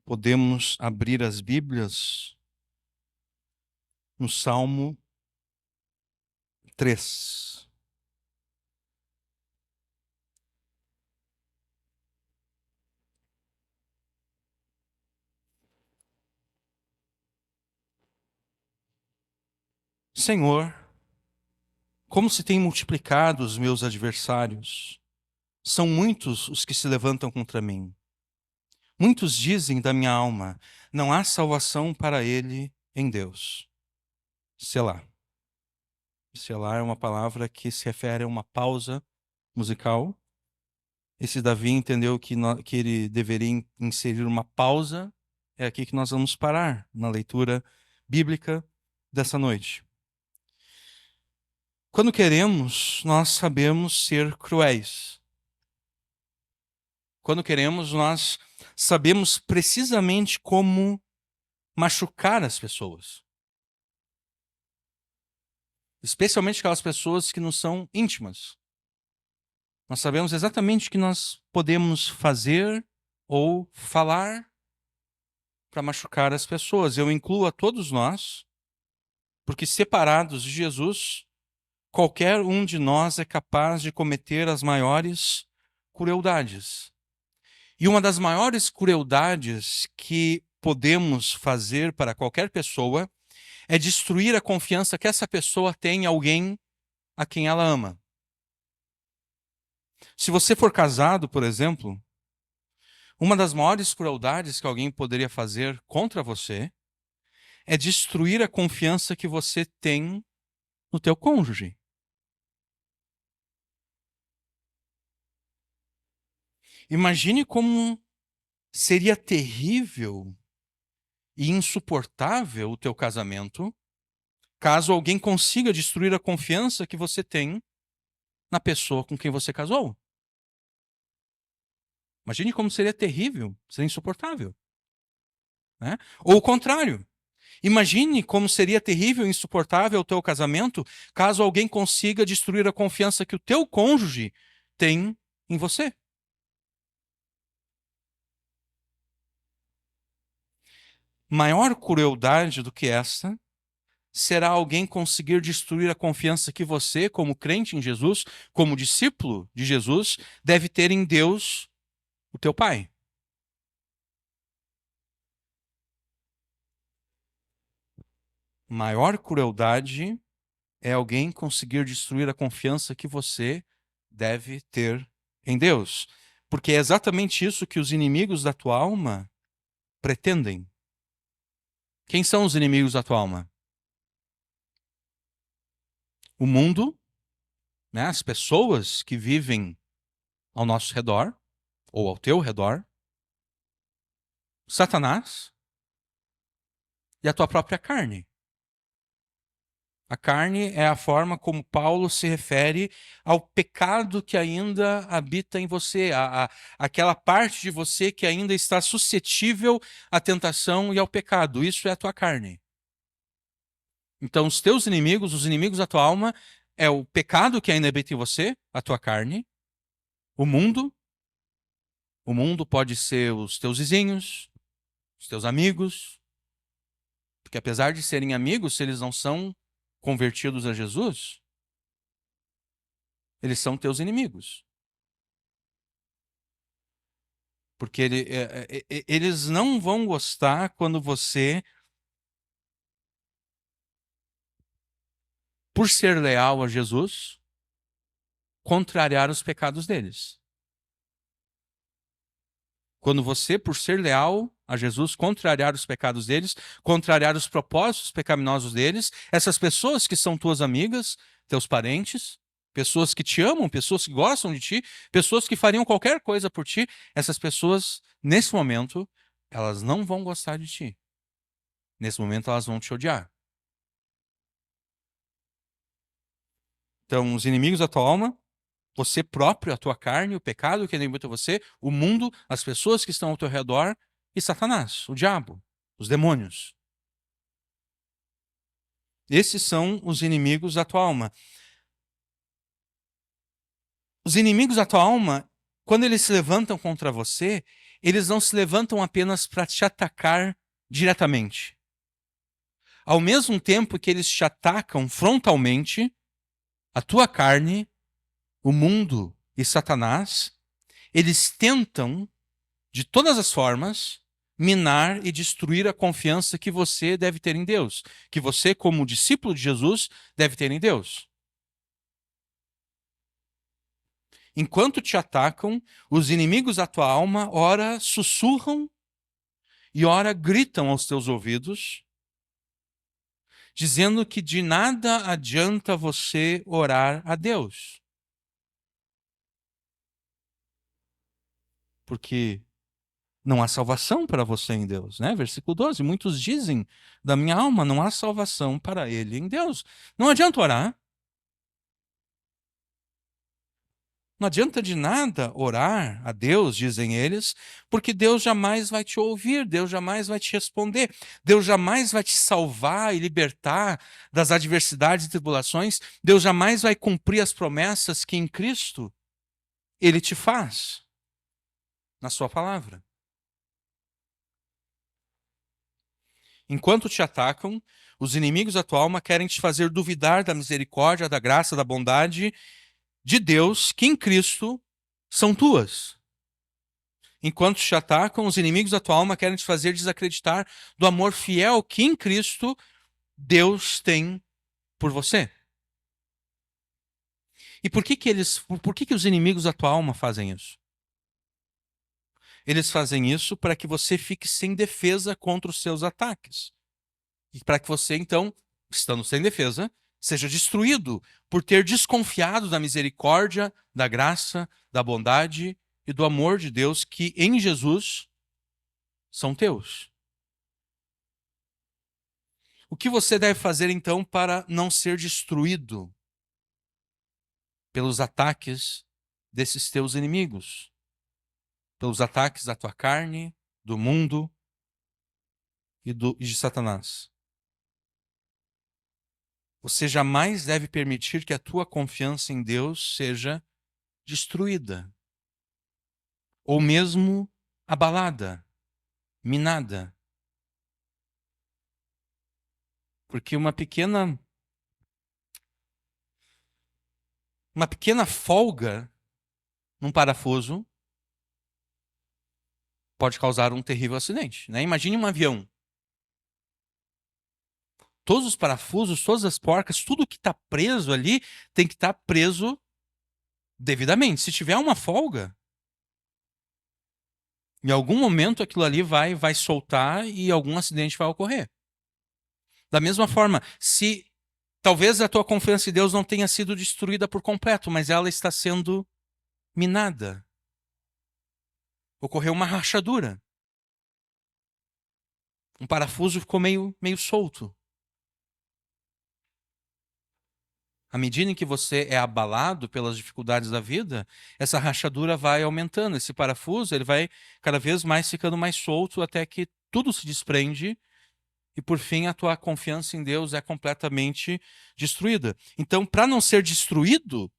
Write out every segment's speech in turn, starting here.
Podemos abrir as Bíblias no Salmo 3. Senhor, como se têm multiplicado os meus adversários. São muitos os que se levantam contra mim. Muitos dizem da minha alma, não há salvação para ele em Deus. Selá. Selá é uma palavra que se refere a uma pausa musical. Esse Davi entendeu que ele deveria inserir uma pausa. É aqui que nós vamos parar na leitura bíblica dessa noite. Quando queremos, nós sabemos ser cruéis. Quando queremos, nós sabemos precisamente como machucar as pessoas. Especialmente aquelas pessoas que nos são íntimas. Nós sabemos exatamente o que nós podemos fazer ou falar para machucar as pessoas. Eu incluo a todos nós, porque separados de Jesus, qualquer um de nós é capaz de cometer as maiores crueldades. E uma das maiores crueldades que podemos fazer para qualquer pessoa é destruir a confiança que essa pessoa tem em alguém a quem ela ama. Se você for casado, por exemplo, uma das maiores crueldades que alguém poderia fazer contra você é destruir a confiança que você tem no teu cônjuge. Imagine como seria terrível e insuportável o teu casamento caso alguém consiga destruir a confiança que você tem na pessoa com quem você casou. Imagine como seria terrível, seria insuportável. Né? Ou o contrário. Imagine como seria terrível e insuportável o teu casamento caso alguém consiga destruir a confiança que o teu cônjuge tem em você. Maior crueldade do que essa será alguém conseguir destruir a confiança que você, como crente em Jesus, como discípulo de Jesus, deve ter em Deus, o teu Pai. Maior crueldade é alguém conseguir destruir a confiança que você deve ter em Deus. Porque é exatamente isso que os inimigos da tua alma pretendem. Quem são os inimigos da tua alma? O mundo, né? As pessoas que vivem ao nosso redor, ou ao teu redor, Satanás e a tua própria carne. A carne é a forma como Paulo se refere ao pecado que ainda habita em você, aquela parte de você que ainda está suscetível à tentação e ao pecado. Isso é a tua carne. Então, os teus inimigos, os inimigos da tua alma, é o pecado que ainda habita em você, a tua carne, o mundo. O mundo pode ser os teus vizinhos, os teus amigos, porque apesar de serem amigos, se eles não são convertidos a Jesus, eles são teus inimigos. Porque eles não vão gostar quando você, por ser leal a Jesus, contrariar os pecados deles. Quando você, por ser leal a Jesus, contrariar os pecados deles, contrariar os propósitos pecaminosos deles, essas pessoas que são tuas amigas, teus parentes, pessoas que te amam, pessoas que gostam de ti, pessoas que fariam qualquer coisa por ti, essas pessoas, nesse momento, elas não vão gostar de ti. Nesse momento, elas vão te odiar. Então, os inimigos da tua alma, você próprio, a tua carne, o pecado que habita você, o mundo, as pessoas que estão ao teu redor e Satanás, o diabo, os demônios. Esses são os inimigos da tua alma. Os inimigos da tua alma, quando eles se levantam contra você, eles não se levantam apenas para te atacar diretamente. Ao mesmo tempo que eles te atacam frontalmente, a tua carne, o mundo e Satanás, eles tentam, de todas as formas, minar e destruir a confiança que você deve ter em Deus, que você, como discípulo de Jesus, deve ter em Deus. Enquanto te atacam, os inimigos da tua alma, ora sussurram e ora gritam aos teus ouvidos, dizendo que de nada adianta você orar a Deus. Porque não há salvação para você em Deus, né? Versículo 12. Muitos dizem da minha alma, não há salvação para ele em Deus. Não adianta orar. Não adianta de nada orar a Deus, dizem eles, porque Deus jamais vai te ouvir, Deus jamais vai te responder, Deus jamais vai te salvar e libertar das adversidades e tribulações, Deus jamais vai cumprir as promessas que em Cristo Ele te faz na sua palavra. Enquanto te atacam, os inimigos da tua alma querem te fazer duvidar da misericórdia, da graça, da bondade de Deus que em Cristo são tuas. Enquanto te atacam, os inimigos da tua alma querem te fazer desacreditar do amor fiel que em Cristo Deus tem por você. E por que os inimigos da tua alma fazem isso? Eles fazem isso para que você fique sem defesa contra os seus ataques. E para que você, então, estando sem defesa, seja destruído por ter desconfiado da misericórdia, da graça, da bondade e do amor de Deus que em Jesus são teus. O que você deve fazer, então, para não ser destruído pelos ataques desses teus inimigos? Pelos ataques da tua carne, do mundo e de Satanás? Você jamais deve permitir que a tua confiança em Deus seja destruída, ou mesmo abalada, minada. Porque uma pequena folga num parafuso pode causar um terrível acidente, né? Imagine um avião. Todos os parafusos, todas as porcas, tudo que está preso ali tem que estar preso devidamente. Se tiver uma folga, em algum momento aquilo ali vai soltar e algum acidente vai ocorrer. Da mesma forma, se talvez a tua confiança em Deus não tenha sido destruída por completo, mas ela está sendo minada. Ocorreu uma rachadura. Um parafuso ficou meio solto. À medida em que você é abalado pelas dificuldades da vida, essa rachadura vai aumentando. Esse parafuso ele vai cada vez mais ficando mais solto até que tudo se desprende e, por fim, a tua confiança em Deus é completamente destruída. Então, para não ser destruído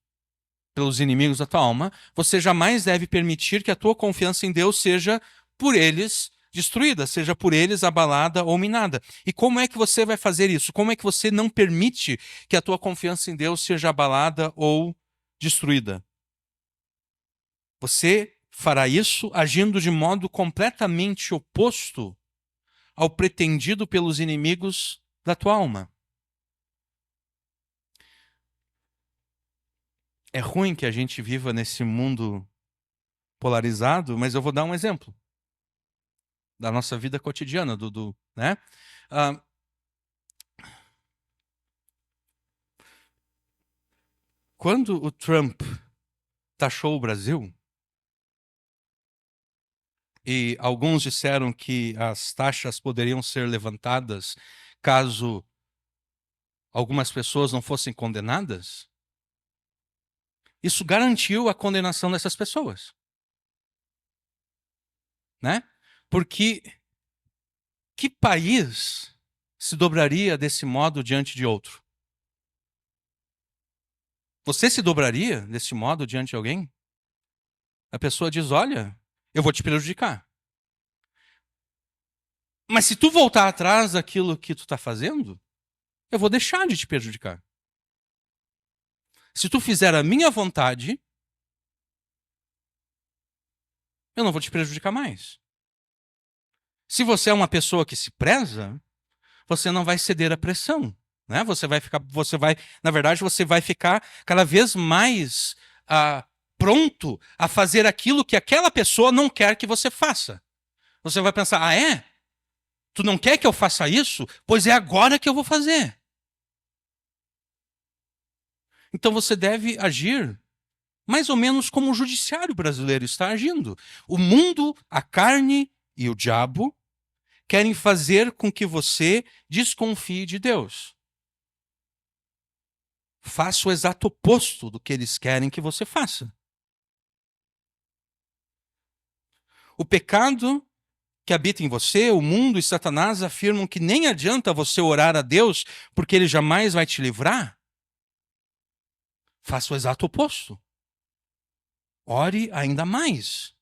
pelos inimigos da tua alma, você jamais deve permitir que a tua confiança em Deus seja por eles destruída, seja por eles abalada ou minada. E como é que você vai fazer isso? Como é que você não permite que a tua confiança em Deus seja abalada ou destruída? Você fará isso agindo de modo completamente oposto ao pretendido pelos inimigos da tua alma. É ruim que a gente viva nesse mundo polarizado, mas eu vou dar um exemplo da nossa vida cotidiana, né? Ah, quando o Trump taxou o Brasil, e alguns disseram que as taxas poderiam ser levantadas caso algumas pessoas não fossem condenadas, isso garantiu a condenação dessas pessoas, né? Porque que país se dobraria desse modo diante de outro? Você se dobraria desse modo diante de alguém? A pessoa diz: olha, eu vou te prejudicar. Mas se tu voltar atrás daquilo que tu está fazendo, eu vou deixar de te prejudicar. Se tu fizer a minha vontade, eu não vou te prejudicar mais. Se você é uma pessoa que se preza, você não vai ceder à pressão, né? Na verdade, você vai ficar cada vez mais pronto a fazer aquilo que aquela pessoa não quer que você faça. Você vai pensar, ah, é? Tu não quer que eu faça isso? Pois é agora que eu vou fazer. Então você deve agir mais ou menos como o judiciário brasileiro está agindo. O mundo, a carne e o diabo querem fazer com que você desconfie de Deus. Faça o exato oposto do que eles querem que você faça. O pecado que habita em você, o mundo e Satanás afirmam que nem adianta você orar a Deus porque ele jamais vai te livrar. Faça o exato oposto. Ore ainda mais.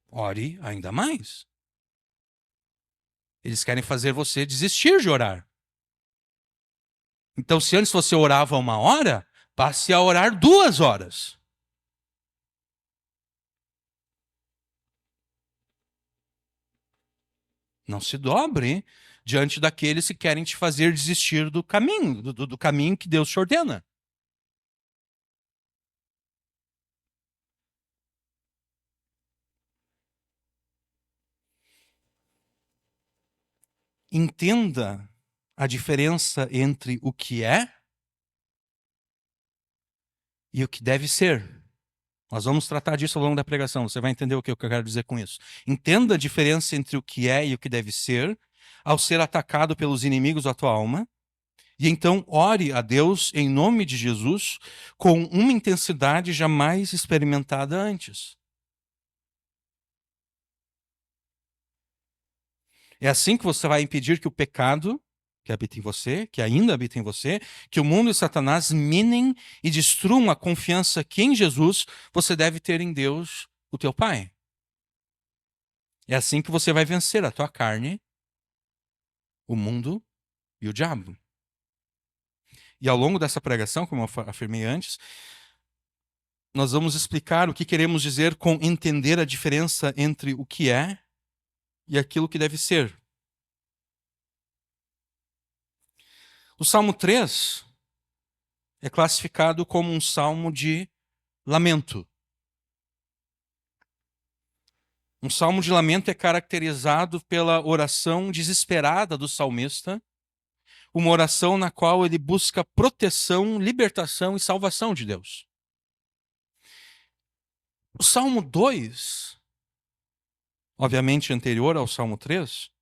Ore ainda mais. Eles querem fazer você desistir de orar. Então, se antes você orava 1 hora, passe a orar 2 horas. Não se dobre diante daqueles que querem te fazer desistir do caminho, do caminho que Deus te ordena. Entenda a diferença entre o que é e o que deve ser. Nós vamos tratar disso ao longo da pregação, você vai entender o que eu quero dizer com isso. Entenda a diferença entre o que é e o que deve ser, ao ser atacado pelos inimigos da tua alma, e então ore a Deus em nome de Jesus com uma intensidade jamais experimentada antes. É assim que você vai impedir que o pecado que habita em você, que ainda habita em você, que o mundo e Satanás minem e destruam a confiança que em Jesus você deve ter em Deus, o teu Pai. É assim que você vai vencer a tua carne, o mundo e o diabo. E ao longo dessa pregação, como eu afirmei antes, nós vamos explicar o que queremos dizer com entender a diferença entre o que é e aquilo que deve ser. O Salmo 3 é classificado como um salmo de lamento. Um salmo de lamento é caracterizado pela oração desesperada do salmista, uma oração na qual ele busca proteção, libertação e salvação de Deus. O Salmo 2, obviamente anterior ao Salmo 3,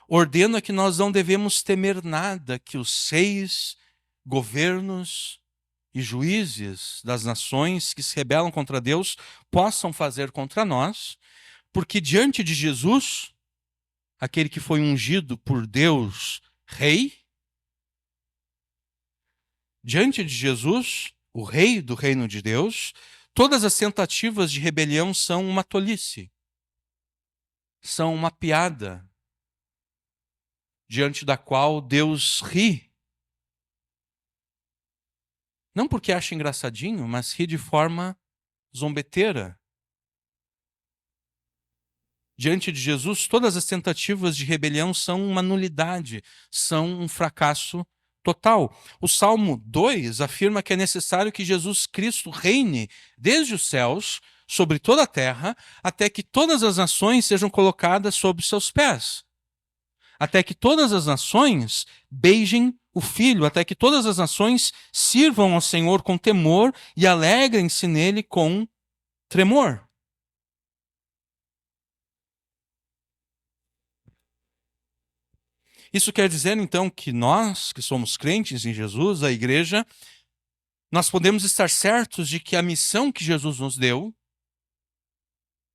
ordena que nós não devemos temer nada que os reis, governos e juízes das nações que se rebelam contra Deus possam fazer contra nós, porque diante de Jesus, aquele que foi ungido por Deus, rei, diante de Jesus, o rei do reino de Deus, todas as tentativas de rebelião são uma tolice, são uma piada, diante da qual Deus ri. Não porque acha engraçadinho, mas ri de forma zombeteira. Diante de Jesus, todas as tentativas de rebelião são uma nulidade, são um fracasso total. O Salmo 2 afirma que é necessário que Jesus Cristo reine desde os céus, sobre toda a terra, até que todas as nações sejam colocadas sob seus pés. Até que todas as nações beijem o Filho, até que todas as nações sirvam ao Senhor com temor e alegrem-se nele com tremor. Isso quer dizer, então, que nós, que somos crentes em Jesus, a igreja, nós podemos estar certos de que a missão que Jesus nos deu,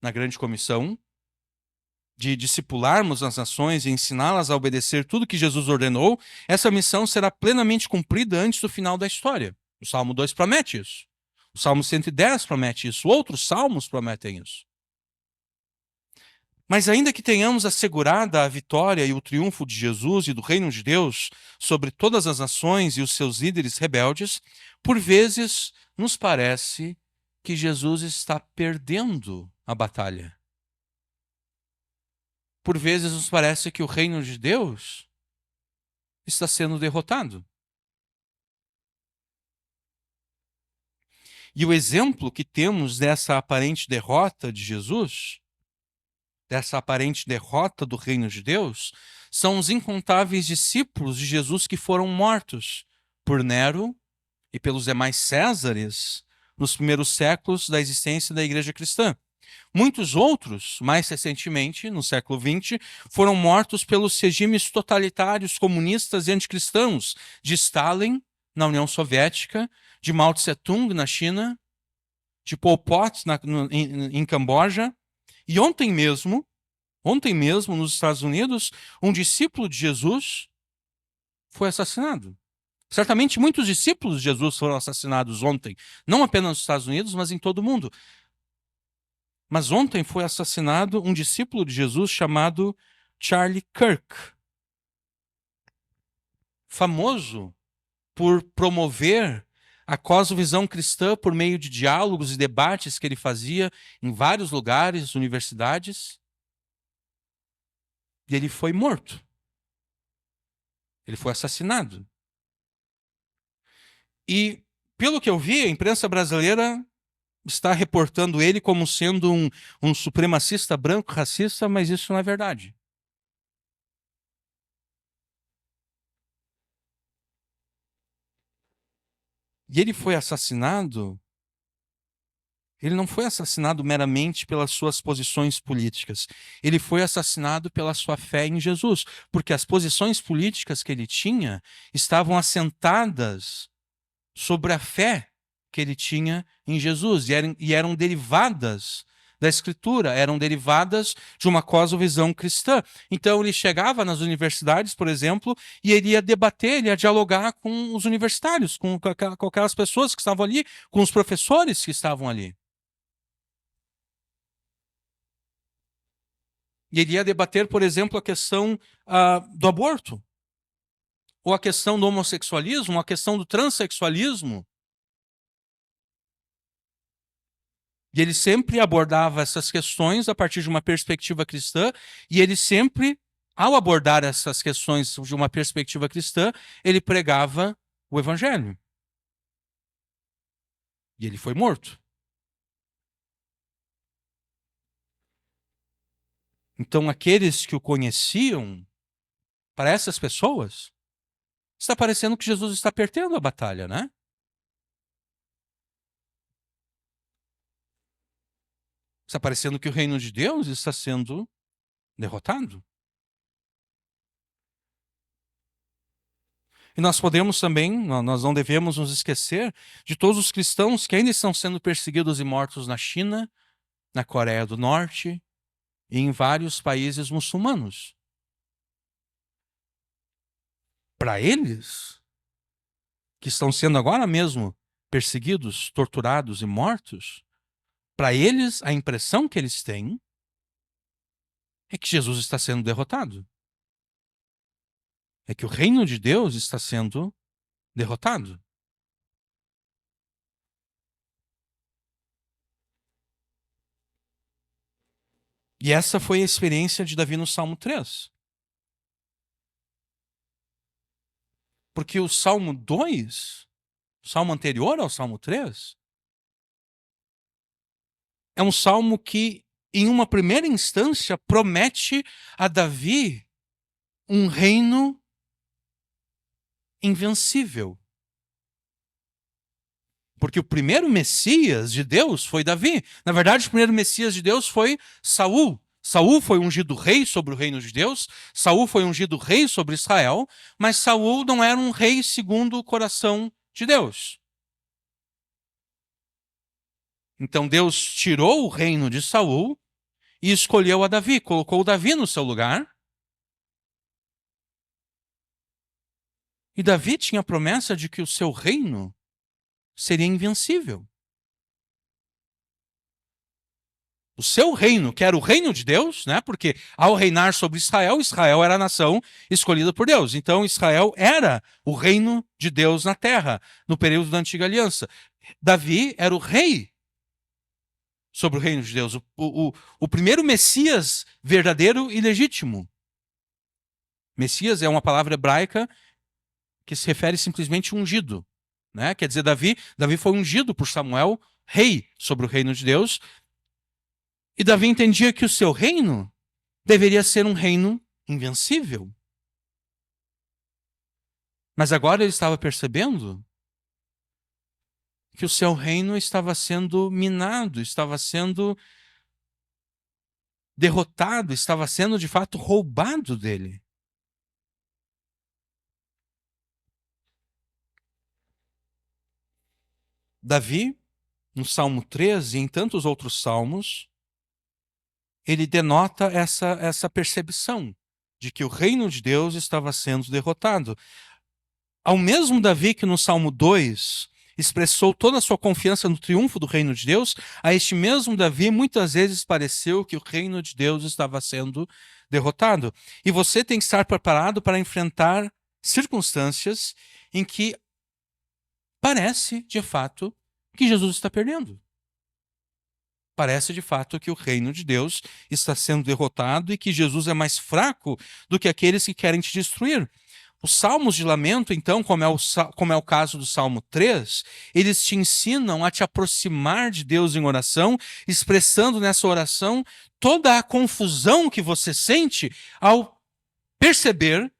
na grande comissão, de discipularmos as nações e ensiná-las a obedecer tudo que Jesus ordenou, essa missão será plenamente cumprida antes do final da história. O Salmo 2 promete isso. O Salmo 110 promete isso, outros salmos prometem isso. Mas ainda que tenhamos assegurada a vitória e o triunfo de Jesus e do reino de Deus sobre todas as nações e os seus líderes rebeldes, por vezes nos parece que Jesus está perdendo a batalha. Por vezes nos parece que o reino de Deus está sendo derrotado. E o exemplo que temos dessa aparente derrota de Jesus, dessa aparente derrota do reino de Deus, são os incontáveis discípulos de Jesus que foram mortos por Nero e pelos demais Césares nos primeiros séculos da existência da igreja cristã. Muitos outros, mais recentemente, no século XX, foram mortos pelos regimes totalitários comunistas e anticristãos de Stalin, na União Soviética, de Mao Tse-tung, na China, de Pol Pot, em Camboja. E ontem mesmo, nos Estados Unidos, um discípulo de Jesus foi assassinado. Certamente muitos discípulos de Jesus foram assassinados ontem, não apenas nos Estados Unidos, mas em todo o mundo. Mas ontem foi assassinado um discípulo de Jesus chamado Charlie Kirk, famoso por promover a cosmovisão cristã por meio de diálogos e debates que ele fazia em vários lugares, universidades. E ele foi morto. Ele foi assassinado. E, pelo que eu vi, a imprensa brasileira está reportando ele como sendo um supremacista branco racista, mas isso não é verdade. E ele foi assassinado. Ele não foi assassinado meramente pelas suas posições políticas. Ele foi assassinado pela sua fé em Jesus, porque as posições políticas que ele tinha estavam assentadas sobre a fé que ele tinha em Jesus e eram derivadas da Escritura, eram derivadas de uma cosmovisão cristã. Então ele chegava nas universidades, por exemplo, e ele ia debater, ele ia dialogar com os universitários, com aquelas pessoas que estavam ali, com os professores que estavam ali. E ele ia debater, por exemplo, a questão do aborto, ou a questão do homossexualismo, ou a questão do transexualismo. E ele sempre abordava essas questões a partir de uma perspectiva cristã, e ele sempre, ao abordar essas questões de uma perspectiva cristã, ele pregava o evangelho. E ele foi morto. Então, aqueles que o conheciam, para essas pessoas, está parecendo que Jesus está perdendo a batalha, né? Está parecendo que o reino de Deus está sendo derrotado. E nós podemos também, nós não devemos nos esquecer de todos os cristãos que ainda estão sendo perseguidos e mortos na China, na Coreia do Norte e em vários países muçulmanos. Para eles, que estão sendo agora mesmo perseguidos, torturados e mortos, para eles, a impressão que eles têm é que Jesus está sendo derrotado. É que o reino de Deus está sendo derrotado. E essa foi a experiência de Davi no Salmo 3. Porque o Salmo 2, o salmo anterior ao Salmo 3, é um salmo que, em uma primeira instância, promete a Davi um reino invencível. Porque o primeiro Messias de Deus foi Davi. Na verdade, o primeiro Messias de Deus foi Saul. Saul foi ungido rei sobre o reino de Deus, Saul foi ungido rei sobre Israel, mas Saul não era um rei segundo o coração de Deus. Então Deus tirou o reino de Saul e escolheu a Davi, colocou Davi no seu lugar. E Davi tinha a promessa de que o seu reino seria invencível. O seu reino, que era o reino de Deus, né? Porque ao reinar sobre Israel, Israel era a nação escolhida por Deus. Então Israel era o reino de Deus na terra, no período da antiga aliança. Davi era o rei sobre o reino de Deus, o primeiro Messias verdadeiro e legítimo. Messias é uma palavra hebraica que se refere simplesmente a ungido, né? Quer dizer, Davi foi ungido por Samuel, rei sobre o reino de Deus, e Davi entendia que o seu reino deveria ser um reino invencível. Mas agora ele estava percebendo que o seu reino estava sendo minado, estava sendo derrotado, estava sendo de fato roubado dele. Davi, no Salmo 13 e em tantos outros salmos, ele denota essa percepção de que o reino de Deus estava sendo derrotado. Ao mesmo Davi que no Salmo 2 expressou toda a sua confiança no triunfo do reino de Deus, a este mesmo Davi muitas vezes pareceu que o reino de Deus estava sendo derrotado. E você tem que estar preparado para enfrentar circunstâncias em que parece, de fato, que Jesus está perdendo. Parece, de fato, que o reino de Deus está sendo derrotado e que Jesus é mais fraco do que aqueles que querem te destruir. Os salmos de lamento, então, como é o caso do Salmo 3, eles te ensinam a te aproximar de Deus em oração, expressando nessa oração toda a confusão que você sente ao perceber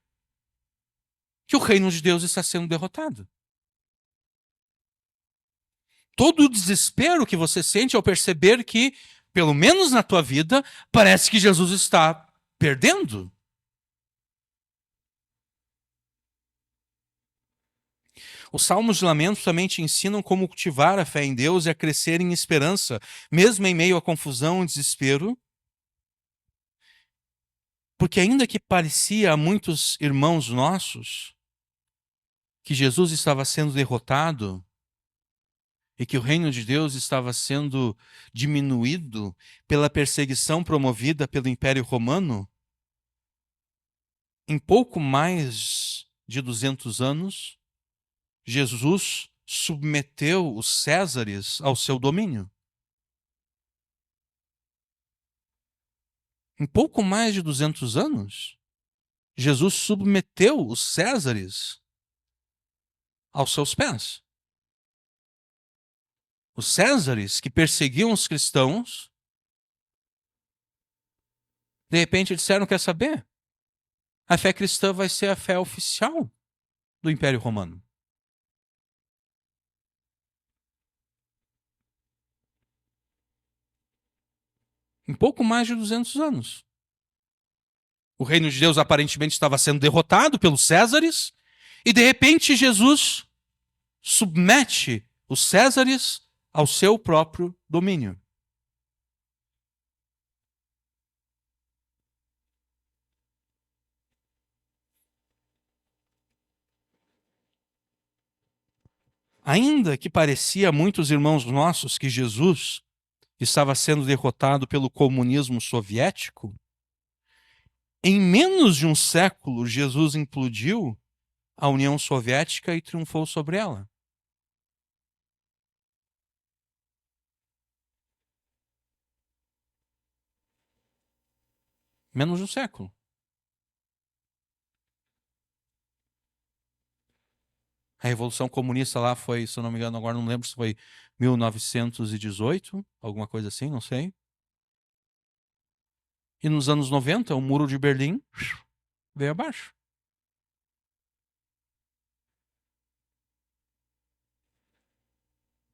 que o reino de Deus está sendo derrotado. Todo o desespero que você sente ao perceber que, pelo menos na tua vida, parece que Jesus está perdendo. Os salmos de lamento também te ensinam como cultivar a fé em Deus e a crescer em esperança, mesmo em meio à confusão e desespero. Porque ainda que parecia a muitos irmãos nossos que Jesus estava sendo derrotado e que o reino de Deus estava sendo diminuído pela perseguição promovida pelo Império Romano, em pouco mais de 200 anos, Jesus submeteu os Césares ao seu domínio. Em pouco mais de 200 anos, Jesus submeteu os Césares aos seus pés. Os Césares que perseguiam os cristãos, de repente disseram: quer saber? A fé cristã vai ser a fé oficial do Império Romano. Em pouco mais de 200 anos. O reino de Deus aparentemente estava sendo derrotado pelos Césares, e de repente Jesus submete os Césares ao seu próprio domínio. Ainda que parecia a muitos irmãos nossos que Jesus estava sendo derrotado pelo comunismo soviético, em menos de um século Jesus implodiu a União Soviética e triunfou sobre ela. Menos de um século. A Revolução Comunista lá foi, se eu não me engano, agora não lembro se foi 1918, alguma coisa assim, não sei. E nos anos 90, o Muro de Berlim veio abaixo.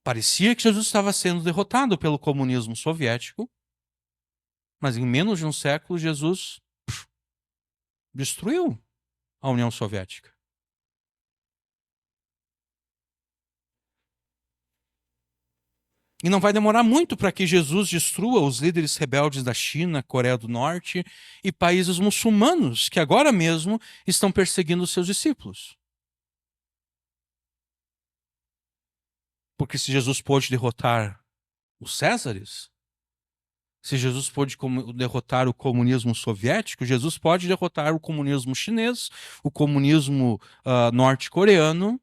Parecia que Jesus estava sendo derrotado pelo comunismo soviético, mas em menos de um século Jesus destruiu a União Soviética. E não vai demorar muito para que Jesus destrua os líderes rebeldes da China, Coreia do Norte e países muçulmanos que agora mesmo estão perseguindo os seus discípulos. Porque se Jesus pôde derrotar os Césares, Se Jesus pôde derrotar o comunismo soviético, Jesus pode derrotar o comunismo chinês, o comunismo norte-coreano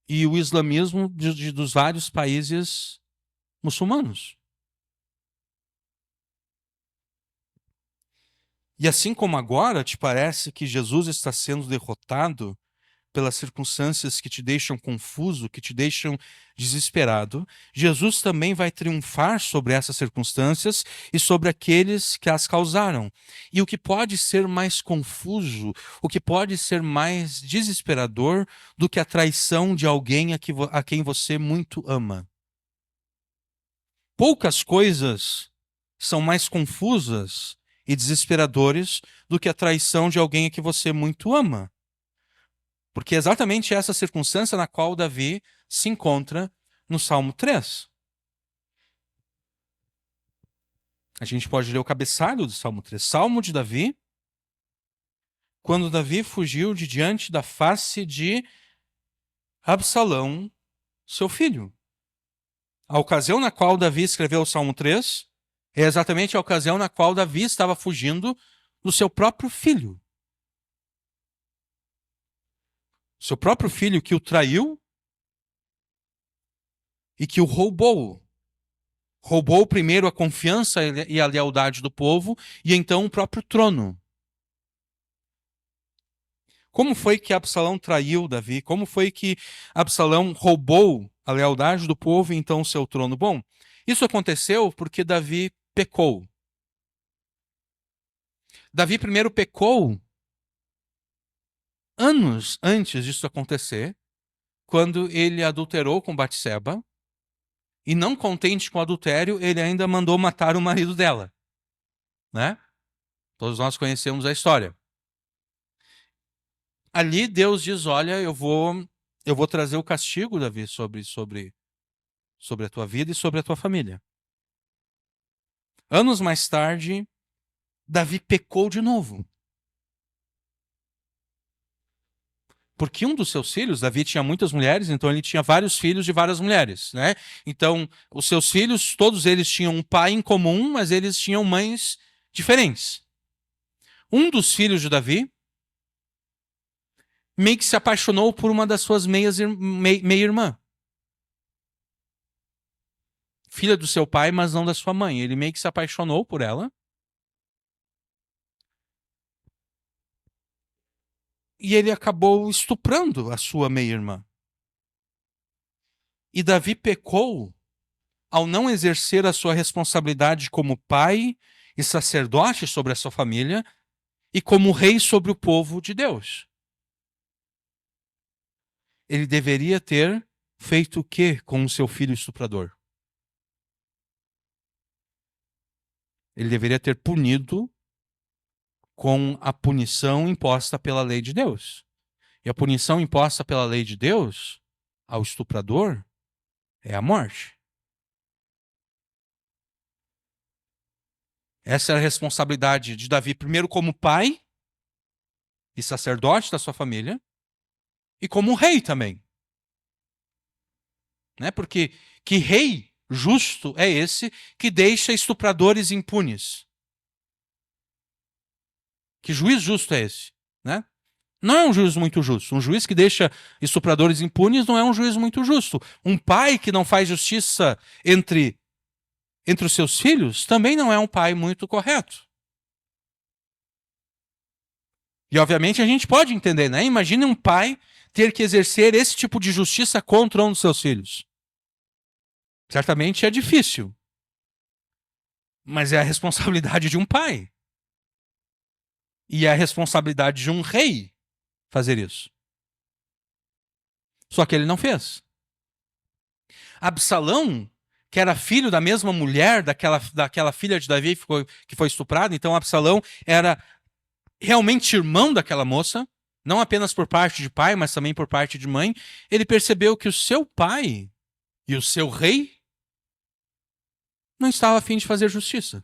e o islamismo dos vários países muçulmanos. E assim como agora te parece que Jesus está sendo derrotado pelas circunstâncias que te deixam confuso, que te deixam desesperado, Jesus também vai triunfar sobre essas circunstâncias e sobre aqueles que as causaram. E o que pode ser mais confuso, o que pode ser mais desesperador do que a traição de alguém a quem você muito ama? Poucas coisas são mais confusas e desesperadores do que a traição de alguém a que você muito ama. Porque é exatamente essa circunstância na qual Davi se encontra no Salmo 3. A gente pode ler o cabeçalho do Salmo 3. Salmo de Davi, quando Davi fugiu de diante da face de Absalão, seu filho. A ocasião na qual Davi escreveu o Salmo 3 é exatamente a ocasião na qual Davi estava fugindo do seu próprio filho. Seu próprio filho que o traiu e que o roubou. Roubou primeiro a confiança e a lealdade do povo e então o próprio trono. Como foi que Absalão traiu Davi? Como foi que Absalão roubou a lealdade do povo e então o seu trono? Bom, isso aconteceu porque Davi pecou. Davi primeiro pecou anos antes disso acontecer, quando ele adulterou com Batseba, e não contente com o adultério, ele ainda mandou matar o marido dela, né? Todos nós conhecemos a história. Ali Deus diz, olha, eu vou trazer o castigo, Davi, sobre a tua vida e sobre a tua família. Anos mais tarde, Davi pecou de novo. Porque um dos seus filhos, Davi tinha muitas mulheres, então ele tinha vários filhos de várias mulheres, né? Então, os seus filhos, todos eles tinham um pai em comum, mas eles tinham mães diferentes. Um dos filhos de Davi meio que se apaixonou por uma das suas meia-irmã. Filha do seu pai, mas não da sua mãe. Ele meio que se apaixonou por ela. E ele acabou estuprando a sua meia-irmã. E Davi pecou ao não exercer a sua responsabilidade como pai e sacerdote sobre a sua família e como rei sobre o povo de Deus. Ele deveria ter feito o quê com o seu filho estuprador? Ele deveria ter punido com a punição imposta pela lei de Deus. E a punição imposta pela lei de Deus ao estuprador é a morte. Essa era a responsabilidade de Davi, primeiro como pai e sacerdote da sua família, e como rei também. Né? Porque que rei justo é esse que deixa estupradores impunes? Que juiz justo é esse? Né? Não é um juiz muito justo. Um juiz que deixa estupradores impunes não é um juiz muito justo. Um pai que não faz justiça entre os seus filhos também não é um pai muito correto. E obviamente a gente pode entender, né? Imagine um pai ter que exercer esse tipo de justiça contra um dos seus filhos. Certamente é difícil. Mas é a responsabilidade de um pai. E é a responsabilidade de um rei fazer isso. Só que ele não fez. Absalão, que era filho da mesma mulher, daquela filha de Davi que foi estuprada, então Absalão era realmente irmão daquela moça, não apenas por parte de pai, mas também por parte de mãe. Ele percebeu que o seu pai e o seu rei não estava a fim de fazer justiça.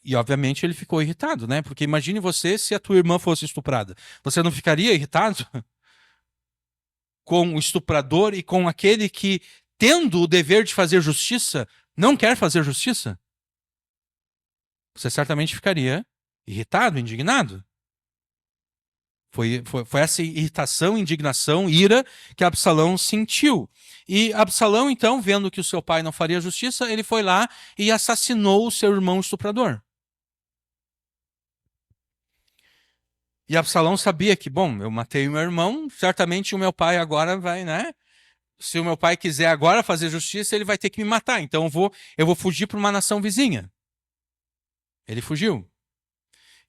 E obviamente ele ficou irritado, né? Porque imagine você se a tua irmã fosse estuprada. Você não ficaria irritado? com o estuprador e com aquele que, tendo o dever de fazer justiça, não quer fazer justiça? Você certamente ficaria irritado, indignado. Foi essa irritação, indignação, ira que Absalão sentiu. E Absalão, então, vendo que o seu pai não faria justiça, ele foi lá e assassinou o seu irmão estuprador. E Absalão sabia que, bom, eu matei o meu irmão, certamente o meu pai agora vai, né? Se o meu pai quiser agora fazer justiça, ele vai ter que me matar. Então eu vou fugir para uma nação vizinha. Ele fugiu.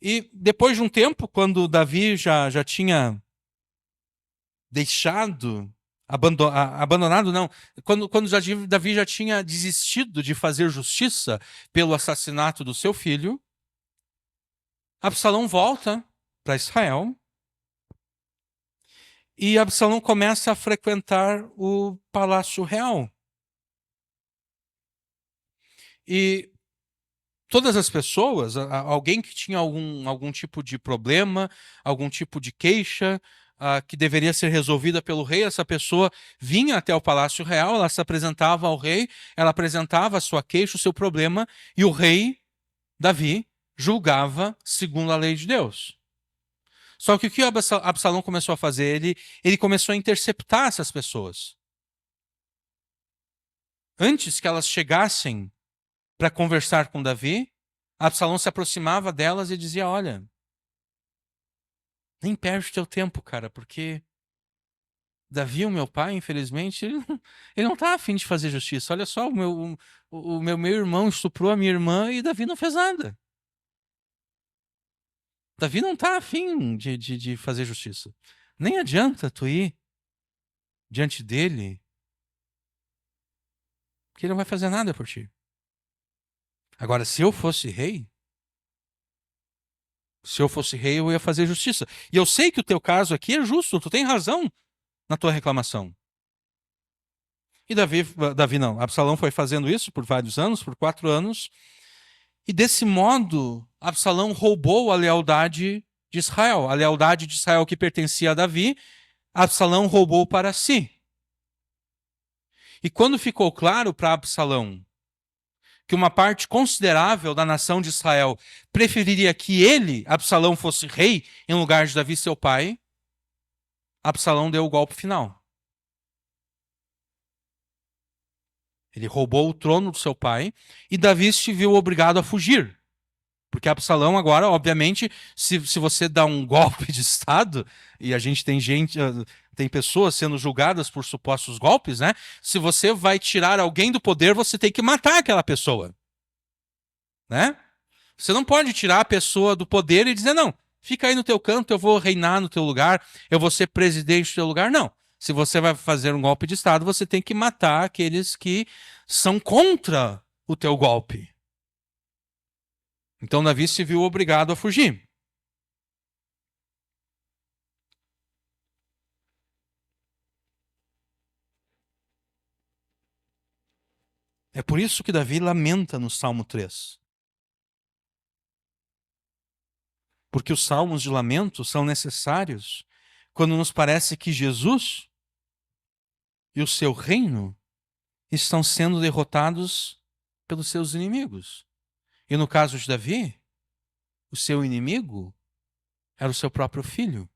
E depois de um tempo, quando Davi já tinha deixado, abandonado não, quando Davi já tinha desistido de fazer justiça pelo assassinato do seu filho, Absalão volta para Israel e Absalão começa a frequentar o palácio real. E todas as pessoas, alguém que tinha algum tipo de problema, algum tipo de queixa, que deveria ser resolvida pelo rei, essa pessoa vinha até o Palácio Real, ela se apresentava ao rei, ela apresentava a sua queixa, o seu problema, e o rei, Davi, julgava segundo a lei de Deus. Só que o que Absalão começou a fazer? Ele começou a interceptar essas pessoas. Antes que elas chegassem para conversar com Davi, Absalão se aproximava delas e dizia: olha, nem perde teu tempo, cara, porque Davi, o meu pai, infelizmente, ele não está afim de fazer justiça. Olha só, o meu irmão estuprou a minha irmã e Davi não fez nada. Davi não está afim de fazer justiça. Nem adianta tu ir diante dele, porque ele não vai fazer nada por ti. Agora, se eu fosse rei, eu ia fazer justiça. E eu sei que o teu caso aqui é justo, tu tem razão na tua reclamação. E Davi não, Absalão foi fazendo isso por vários anos, por 4 anos, e desse modo, Absalão roubou a lealdade de Israel. A lealdade de Israel que pertencia a Davi, Absalão roubou para si. E quando ficou claro para Absalão que uma parte considerável da nação de Israel preferiria que ele, Absalão, fosse rei em lugar de Davi, seu pai, Absalão deu o golpe final. Ele roubou o trono do seu pai e Davi se viu obrigado a fugir. Porque Absalão agora, obviamente, se você dá um golpe de Estado, e a gente tem pessoas sendo julgadas por supostos golpes, né? Se você vai tirar alguém do poder, você tem que matar aquela pessoa. Né? Você não pode tirar a pessoa do poder e dizer, não, fica aí no teu canto, eu vou reinar no teu lugar, eu vou ser presidente do teu lugar. Não. Se você vai fazer um golpe de Estado, você tem que matar aqueles que são contra o teu golpe. Então Davi se viu obrigado a fugir. É por isso que Davi lamenta no Salmo 3. Porque os salmos de lamento são necessários quando nos parece que Jesus e o seu reino estão sendo derrotados pelos seus inimigos. E no caso de Davi, o seu inimigo era o seu próprio filho.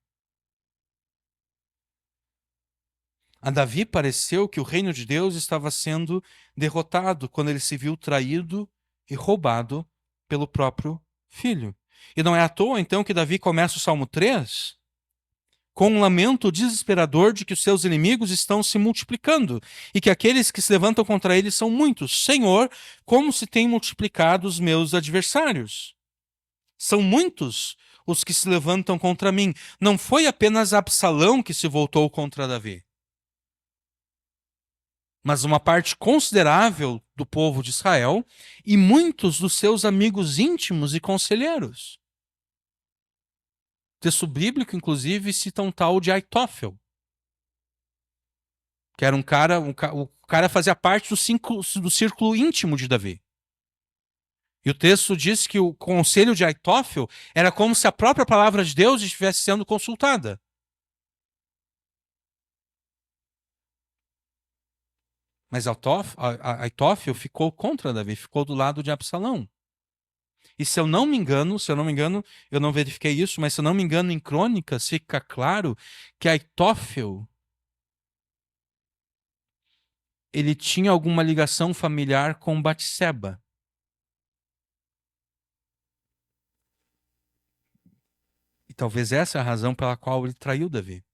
A Davi pareceu que o reino de Deus estava sendo derrotado quando ele se viu traído e roubado pelo próprio filho. E não é à toa, então, que Davi começa o Salmo 3 com um lamento desesperador de que os seus inimigos estão se multiplicando e que aqueles que se levantam contra ele são muitos. Senhor, como se têm multiplicado os meus adversários? São muitos os que se levantam contra mim. Não foi apenas Absalão que se voltou contra Davi, mas uma parte considerável do povo de Israel e muitos dos seus amigos íntimos e conselheiros. O texto bíblico, inclusive, cita um tal de Aitófel, que era o cara fazia parte do círculo íntimo de Davi. E o texto diz que o conselho de Aitófel era como se a própria palavra de Deus estivesse sendo consultada. Mas Aitófel ficou contra Davi, ficou do lado de Absalão. E se eu não me engano, eu não verifiquei isso, mas se eu não me engano, em Crônicas fica claro que Aitófel ele tinha alguma ligação familiar com Batseba. E talvez essa é a razão pela qual ele traiu Davi.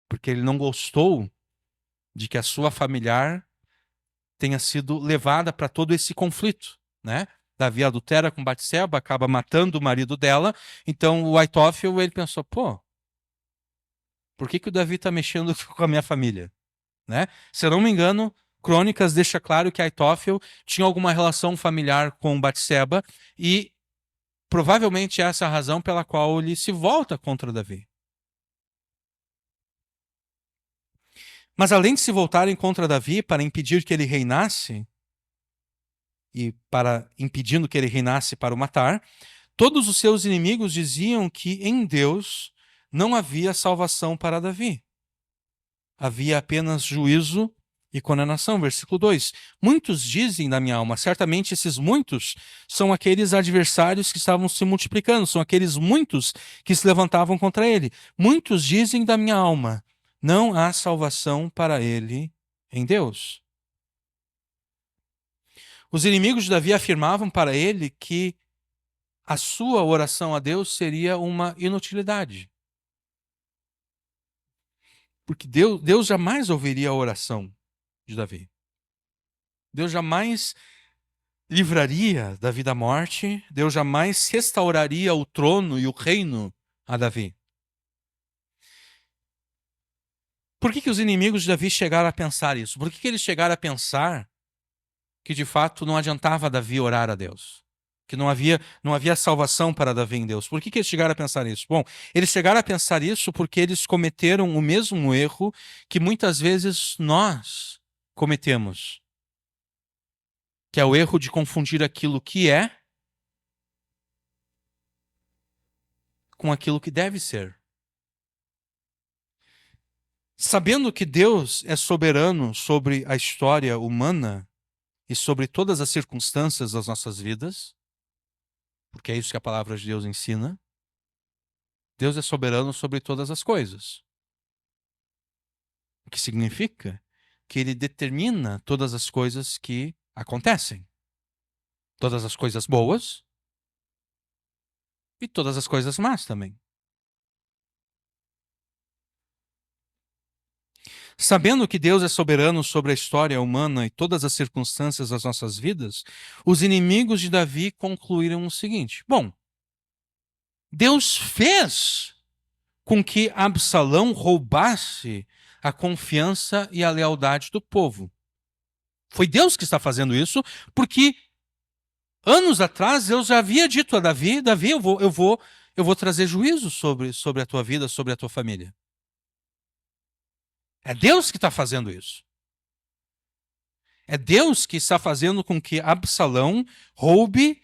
Porque ele não gostou de que a sua familiar tenha sido levada para todo esse conflito, né? Davi adultera com Batseba, acaba matando o marido dela. Então o Aitófel, ele pensou, pô, por que o Davi está mexendo com a minha família? Né? Se eu não me engano, Crônicas deixa claro que Aitófel tinha alguma relação familiar com Batseba e provavelmente essa é a razão pela qual ele se volta contra Davi. Mas além de se voltarem contra Davi para impedir que ele reinasse, e para impedindo que ele reinasse para o matar, todos os seus inimigos diziam que em Deus não havia salvação para Davi. Havia apenas juízo e condenação. Versículo 2. Muitos dizem da minha alma, certamente esses muitos são aqueles adversários que estavam se multiplicando, são aqueles muitos que se levantavam contra ele. Muitos dizem da minha alma, não há salvação para ele em Deus. Os inimigos de Davi afirmavam para ele que a sua oração a Deus seria uma inutilidade. Porque Deus jamais ouviria a oração de Davi. Deus jamais livraria Davi da morte, Deus jamais restauraria o trono e o reino a Davi. Por que os inimigos de Davi chegaram a pensar isso? Por que eles chegaram a pensar que de fato não adiantava Davi orar a Deus? Que não havia salvação para Davi em Deus. Por que eles chegaram a pensar isso? Bom, eles chegaram a pensar isso porque eles cometeram o mesmo erro que muitas vezes nós cometemos. Que é o erro de confundir aquilo que é com aquilo que deve ser. Sabendo que Deus é soberano sobre a história humana e sobre todas as circunstâncias das nossas vidas, porque é isso que a palavra de Deus ensina, Deus é soberano sobre todas as coisas. O que significa que Ele determina todas as coisas que acontecem. Todas as coisas boas e todas as coisas más também. Sabendo que Deus é soberano sobre a história humana e todas as circunstâncias das nossas vidas, os inimigos de Davi concluíram o seguinte: bom, Deus fez com que Absalão roubasse a confiança e a lealdade do povo. Foi Deus que está fazendo isso, porque anos atrás Deus já havia dito a Davi: Davi, eu vou trazer juízo sobre a tua vida, sobre a tua família. É Deus que está fazendo isso. É Deus que está fazendo com que Absalão roube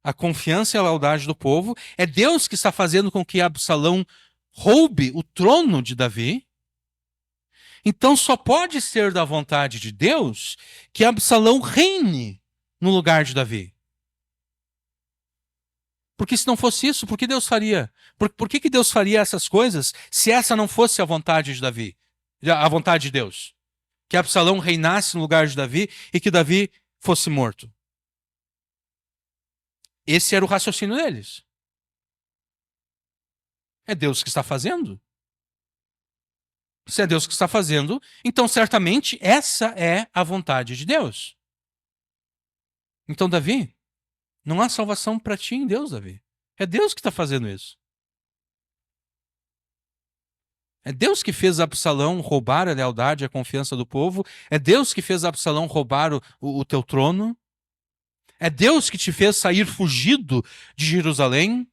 a confiança e a lealdade do povo. É Deus que está fazendo com que Absalão roube o trono de Davi. Então só pode ser da vontade de Deus que Absalão reine no lugar de Davi. Porque se não fosse isso, por que Deus faria? Por que Deus faria essas coisas se essa não fosse a vontade de Davi? A vontade de Deus? Que Absalão reinasse no lugar de Davi e que Davi fosse morto. Esse era o raciocínio deles. É Deus que está fazendo. Se é Deus que está fazendo, então certamente essa é a vontade de Deus. Então, Davi, não há salvação para ti em Deus, Davi. É Deus que está fazendo isso. É Deus que fez Absalão roubar a lealdade e a confiança do povo. É Deus que fez Absalão roubar o teu trono. É Deus que te fez sair fugido de Jerusalém.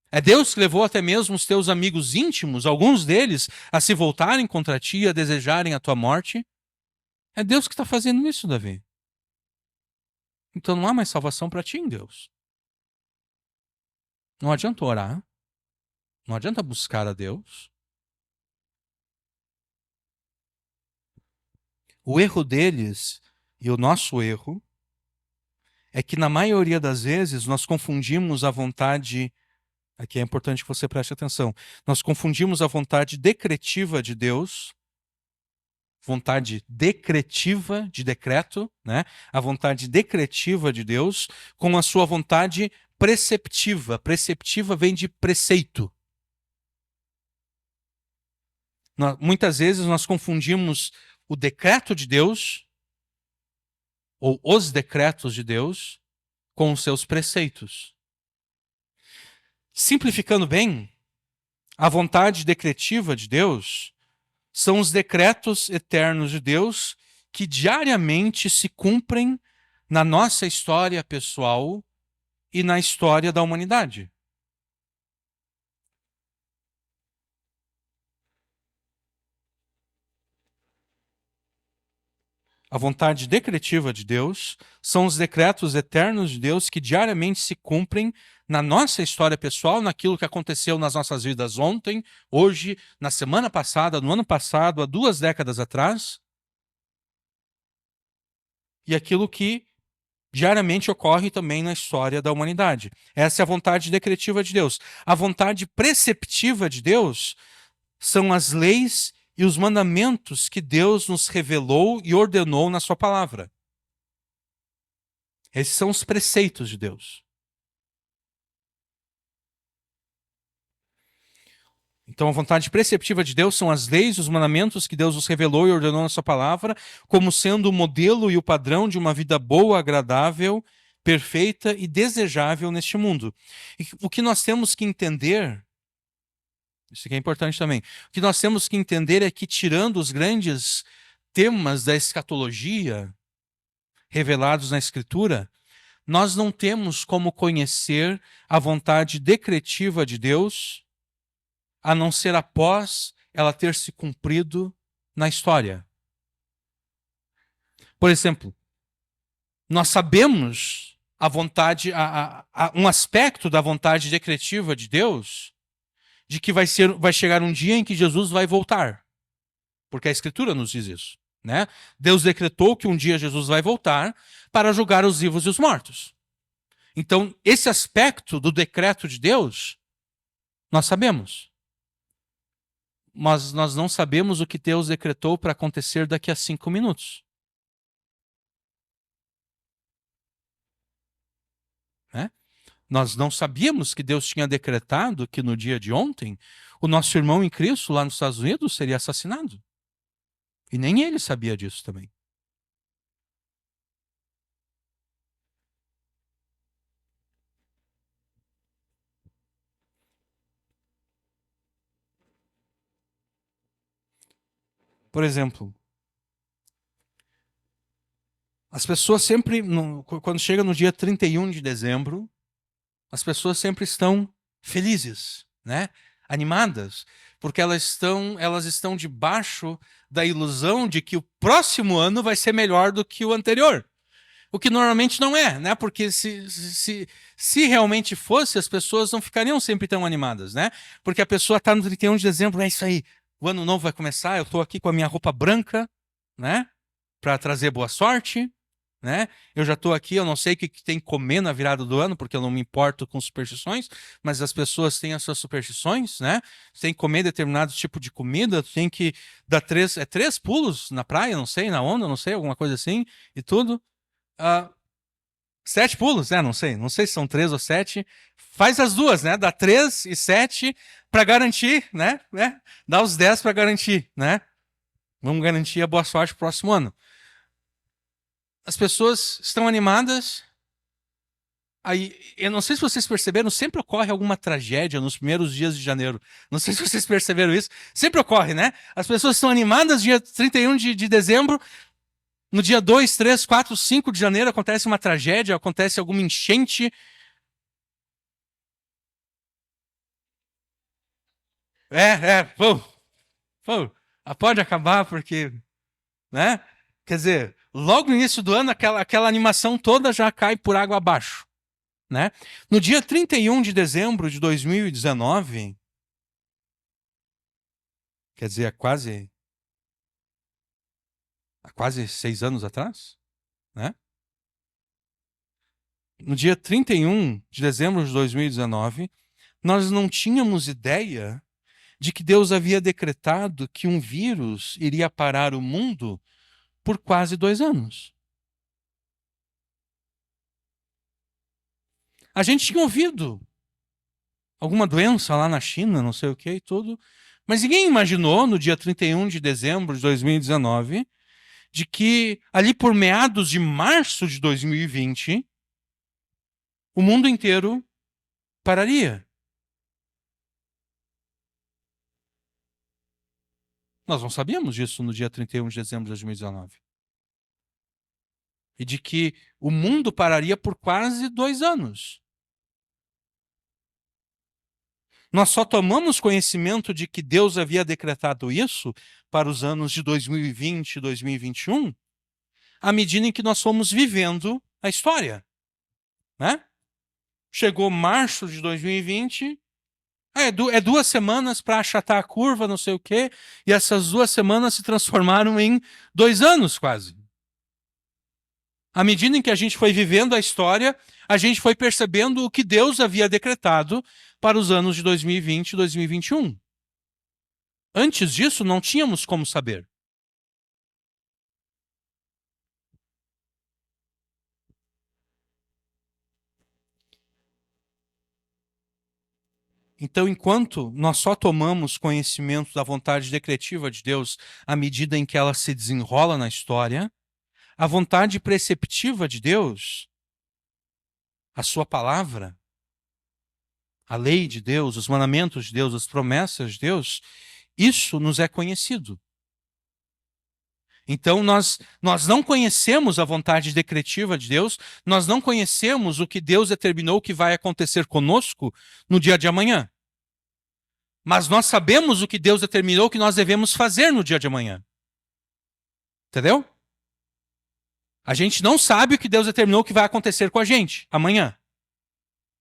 É Deus que levou até mesmo os teus amigos íntimos, alguns deles, a se voltarem contra ti, a desejarem a tua morte. É Deus que está fazendo isso, Davi. Então não há mais salvação para ti em Deus. Não adianta orar. Não adianta buscar a Deus. O erro deles e o nosso erro é que, na maioria das vezes, nós confundimos a vontade. Aqui é importante que você preste atenção. Nós confundimos a vontade decretiva de Deus, vontade decretiva de decreto, né? A vontade decretiva de Deus com a sua vontade preceptiva. Preceptiva vem de preceito. Muitas vezes nós confundimos o decreto de Deus ou os decretos de Deus com os seus preceitos. Simplificando bem, a vontade decretiva de Deus são os decretos eternos de Deus que diariamente se cumprem na nossa história pessoal e na história da humanidade. A vontade decretiva de Deus são os decretos eternos de Deus que diariamente se cumprem na nossa história pessoal, naquilo que aconteceu nas nossas vidas ontem, hoje, na semana passada, no ano passado, há 2 décadas atrás, e aquilo que diariamente ocorre também na história da humanidade. Essa é a vontade decretiva de Deus. A vontade preceptiva de Deus são as leis e os mandamentos que Deus nos revelou e ordenou na sua palavra. Esses são os preceitos de Deus. Então, a vontade preceptiva de Deus são as leis e os mandamentos que Deus nos revelou e ordenou na sua palavra, como sendo o modelo e o padrão de uma vida boa, agradável, perfeita e desejável neste mundo. E o que nós temos que entender, isso aqui é importante também, o que nós temos que entender é que, tirando os grandes temas da escatologia revelados na Escritura, nós não temos como conhecer a vontade decretiva de Deus, a não ser após ela ter se cumprido na história. Por exemplo, nós sabemos a vontade, um aspecto da vontade decretiva de Deus, de que vai chegar um dia em que Jesus vai voltar. Porque a Escritura nos diz isso, né? Deus decretou que um dia Jesus vai voltar para julgar os vivos e os mortos. Então, esse aspecto do decreto de Deus, nós sabemos. Mas nós não sabemos o que Deus decretou para acontecer daqui a 5 minutos. Né? Nós não sabíamos que Deus tinha decretado que no dia de ontem o nosso irmão em Cristo lá nos Estados Unidos seria assassinado. E nem ele sabia disso também. Por exemplo, as pessoas sempre, quando chega no dia 31 de dezembro, as pessoas sempre estão felizes, né? Animadas, porque elas estão debaixo da ilusão de que o próximo ano vai ser melhor do que o anterior. O que normalmente não é, né? Porque se realmente fosse, as pessoas não ficariam sempre tão animadas, né? Porque a pessoa está no 31 de dezembro, é isso aí, o ano novo vai começar, eu estou aqui com a minha roupa branca, né? Para trazer boa sorte, né? Eu já estou aqui, eu não sei o que tem que comer na virada do ano, porque eu não me importo com superstições, mas as pessoas têm as suas superstições, né? Você tem que comer determinado tipo de comida, tem que dar 3 pulos na praia, não sei, na onda, não sei, alguma coisa assim, e tudo. 7 pulos, né? Não sei se são 3 ou 7. Faz as duas, né? Dá 3 e 7 para garantir, né? Dá os 10 para garantir, né? Vamos garantir a boa sorte pro próximo ano. As pessoas estão animadas. Aí, eu não sei se vocês perceberam, sempre ocorre alguma tragédia nos primeiros dias de janeiro. Não sei se vocês perceberam isso. Sempre ocorre, né? As pessoas estão animadas, dia 31 de dezembro. No dia 2, 3, 4, 5 de janeiro acontece uma tragédia, acontece alguma enchente. Pode acabar porque, né? Quer dizer, logo no início do ano, aquela animação toda já cai por água abaixo, né? No dia 31 de dezembro de 2019, quer dizer, quase há quase 6 anos atrás, né? No dia 31 de dezembro de 2019, nós não tínhamos ideia de que Deus havia decretado que um vírus iria parar o mundo por quase 2 anos. A gente tinha ouvido alguma doença lá na China, não sei o que e tudo, mas ninguém imaginou no dia 31 de dezembro de 2019 de que ali por meados de março de 2020 o mundo inteiro pararia. Nós não sabíamos disso no dia 31 de dezembro de 2019. E de que o mundo pararia por quase 2 anos. Nós só tomamos conhecimento de que Deus havia decretado isso para os anos de 2020 e 2021 à medida em que nós fomos vivendo a história, né? Chegou março de 2020, é 2 semanas para achatar a curva, não sei o quê, e essas 2 semanas se transformaram em 2 anos quase. À medida em que a gente foi vivendo a história, a gente foi percebendo o que Deus havia decretado para os anos de 2020 e 2021. Antes disso, não tínhamos como saber. Então, enquanto nós só tomamos conhecimento da vontade decretiva de Deus à medida em que ela se desenrola na história, a vontade preceptiva de Deus, a sua palavra, a lei de Deus, os mandamentos de Deus, as promessas de Deus, isso nos é conhecido. Então, nós não conhecemos a vontade decretiva de Deus, nós não conhecemos o que Deus determinou que vai acontecer conosco no dia de amanhã. Mas nós sabemos o que Deus determinou que nós devemos fazer no dia de amanhã. Entendeu? A gente não sabe o que Deus determinou que vai acontecer com a gente amanhã.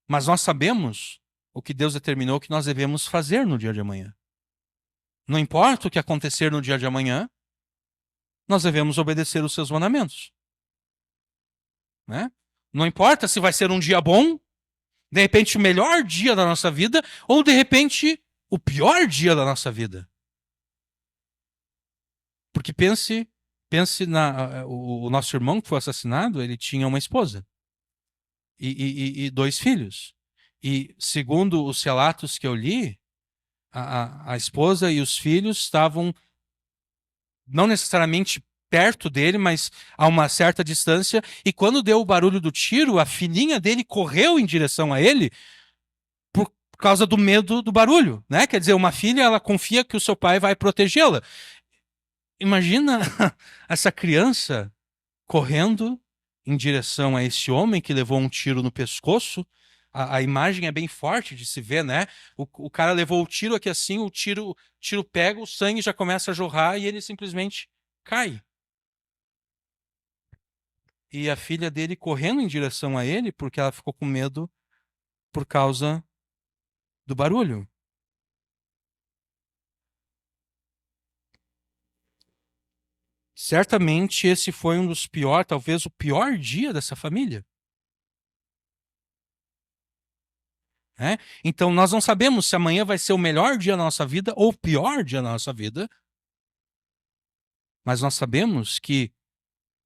Mas nós sabemos o que Deus determinou que nós devemos fazer no dia de amanhã. Não importa o que acontecer no dia de amanhã, nós devemos obedecer os seus mandamentos. Né? Não importa se vai ser um dia bom, de repente o melhor dia da nossa vida, ou de repente o pior dia da nossa vida. Porque pense o nosso irmão que foi assassinado, ele tinha uma esposa e 2 filhos. E segundo os relatos que eu li, a esposa e os filhos estavam não necessariamente perto dele, mas a uma certa distância, e quando deu o barulho do tiro, a filhinha dele correu em direção a ele por causa do medo do barulho, né? Quer dizer, uma filha, ela confia que o seu pai vai protegê-la. Imagina essa criança correndo em direção a esse homem que levou um tiro no pescoço. A imagem é bem forte de se ver, né? O cara levou o tiro aqui assim, o tiro pega, o sangue já começa a jorrar e ele simplesmente cai. E a filha dele correndo em direção a ele porque ela ficou com medo por causa do barulho. Certamente esse foi um dos piores, talvez o pior dia dessa família. Né? Então nós não sabemos se amanhã vai ser o melhor dia da nossa vida ou o pior dia da nossa vida, mas nós sabemos que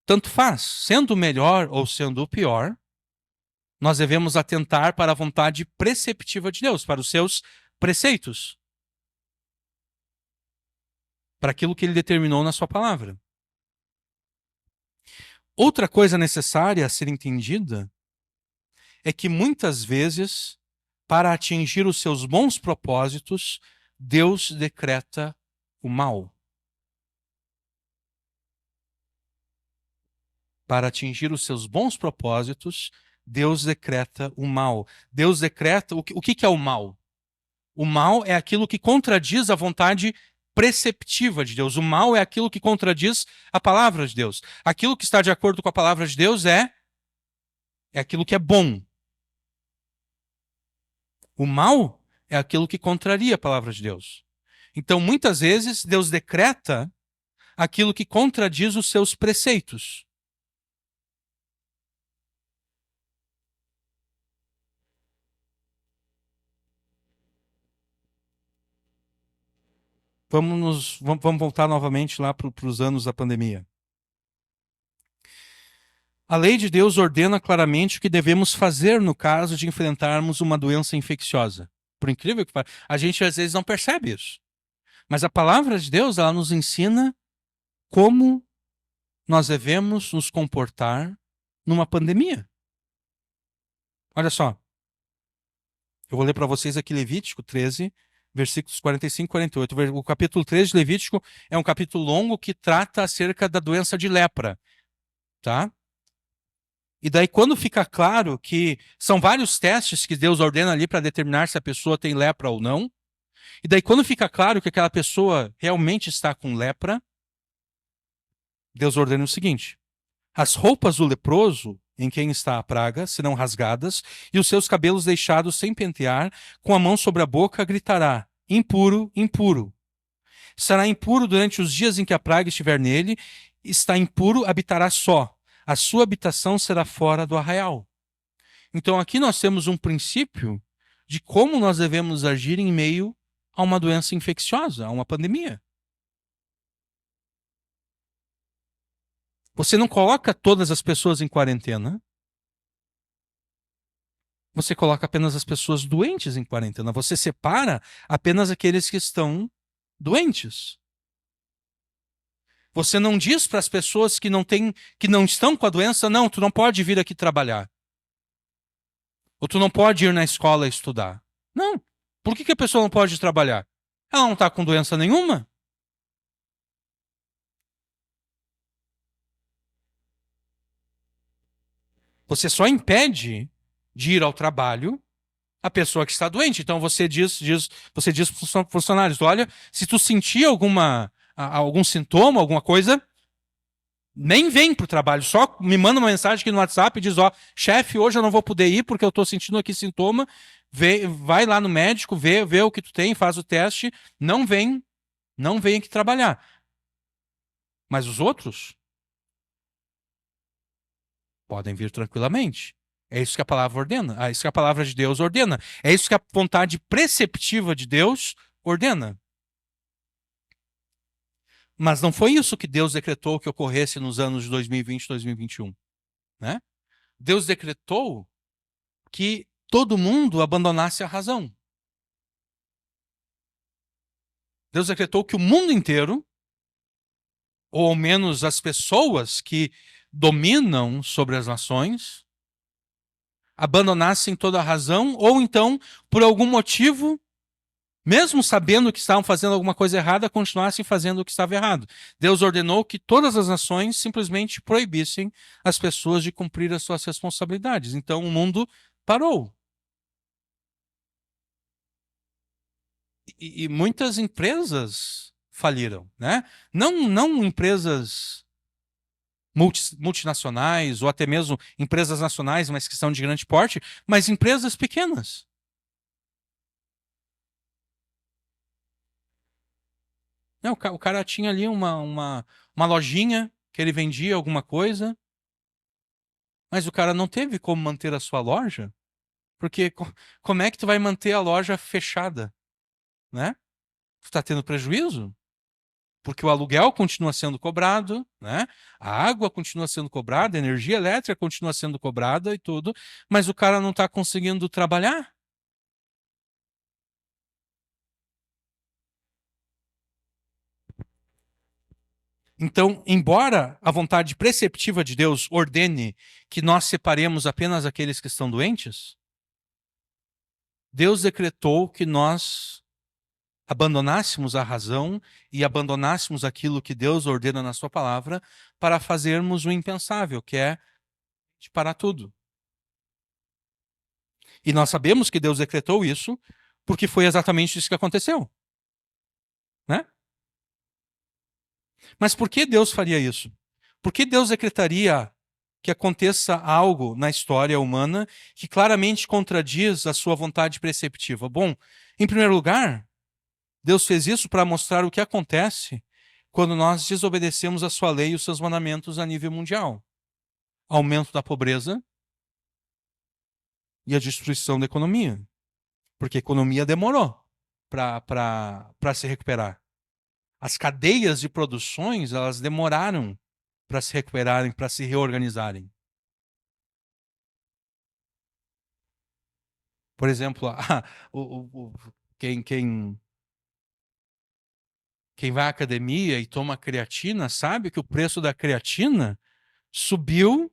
tanto faz, sendo o melhor ou sendo o pior, nós devemos atentar para a vontade preceptiva de Deus, para os seus preceitos, para aquilo que ele determinou na sua palavra. Outra coisa necessária a ser entendida é que muitas vezes, para atingir os seus bons propósitos, Deus decreta o mal. Para atingir os seus bons propósitos, Deus decreta o mal. Deus decreta... O que é o mal? O mal é aquilo que contradiz a vontade preceptiva de Deus. O mal é aquilo que contradiz a palavra de Deus. Aquilo que está de acordo com a palavra de Deus é aquilo que é bom. O mal é aquilo que contraria a palavra de Deus. Então, muitas vezes, Deus decreta aquilo que contradiz os seus preceitos. Vamos voltar novamente lá para os anos da pandemia. A lei de Deus ordena claramente o que devemos fazer no caso de enfrentarmos uma doença infecciosa. Por incrível que pareça, a gente às vezes não percebe isso. Mas a palavra de Deus, ela nos ensina como nós devemos nos comportar numa pandemia. Olha só, eu vou ler para vocês aqui Levítico 13, versículos 45 e 48. O capítulo 13 de Levítico é um capítulo longo que trata acerca da doença de lepra, tá? E daí, quando fica claro que são vários testes que Deus ordena ali para determinar se a pessoa tem lepra ou não, e daí, quando fica claro que aquela pessoa realmente está com lepra, Deus ordena o seguinte: as roupas do leproso, em quem está a praga, serão rasgadas, e os seus cabelos deixados sem pentear, com a mão sobre a boca, gritará: impuro, impuro. Será impuro durante os dias em que a praga estiver nele, está impuro, habitará só. A sua habitação será fora do arraial. Então aqui nós temos um princípio de como nós devemos agir em meio a uma doença infecciosa, a uma pandemia. Você não coloca todas as pessoas em quarentena. Você coloca apenas as pessoas doentes em quarentena. Você separa apenas aqueles que estão doentes. Você não diz para as pessoas que que não estão com a doença, não, tu não pode vir aqui trabalhar. Ou tu não pode ir na escola estudar. Não. Por que a pessoa não pode trabalhar? Ela não está com doença nenhuma. Você só impede de ir ao trabalho a pessoa que está doente. Então você diz para os funcionários: olha, se tu sentir algum sintoma, alguma coisa, nem vem para o trabalho, só me manda uma mensagem aqui no WhatsApp e diz: ó, chefe, hoje eu não vou poder ir porque eu estou sentindo aqui sintoma. Vai lá no médico, vê o que tu tem, faz o teste, não vem aqui trabalhar. Mas os outros podem vir tranquilamente. É isso que a palavra ordena, é isso que a palavra de Deus ordena, é isso que a vontade preceptiva de Deus ordena. Mas não foi isso que Deus decretou que ocorresse nos anos de 2020 e 2021, né? Deus decretou que todo mundo abandonasse a razão. Deus decretou que o mundo inteiro, ou ao menos as pessoas que dominam sobre as nações, abandonassem toda a razão, ou então, por algum motivo, mesmo sabendo que estavam fazendo alguma coisa errada, continuassem fazendo o que estava errado. Deus ordenou que todas as nações simplesmente proibissem as pessoas de cumprir as suas responsabilidades. Então o mundo parou. E muitas empresas faliram, né? Não empresas multinacionais ou até mesmo empresas nacionais, mas que são de grande porte, mas empresas pequenas. Não, o cara tinha ali uma lojinha que ele vendia alguma coisa, mas o cara não teve como manter a sua loja, porque como é que tu vai manter a loja fechada, né? Tu está tendo prejuízo, porque o aluguel continua sendo cobrado, né? A água continua sendo cobrada, a energia elétrica continua sendo cobrada e tudo, mas o cara não está conseguindo trabalhar. Então, embora a vontade preceptiva de Deus ordene que nós separemos apenas aqueles que estão doentes, Deus decretou que nós abandonássemos a razão e abandonássemos aquilo que Deus ordena na sua palavra para fazermos o impensável, que é de parar tudo. E nós sabemos que Deus decretou isso porque foi exatamente isso que aconteceu, né? Mas por que Deus faria isso? Por que Deus decretaria que aconteça algo na história humana que claramente contradiz a sua vontade preceptiva? Bom, em primeiro lugar, Deus fez isso para mostrar o que acontece quando nós desobedecemos a sua lei e os seus mandamentos a nível mundial. Aumento da pobreza e a destruição da economia. Porque a economia demorou para se recuperar. As cadeias de produções, elas demoraram para se recuperarem, para se reorganizarem. Por exemplo, quem vai à academia e toma creatina sabe que o preço da creatina subiu,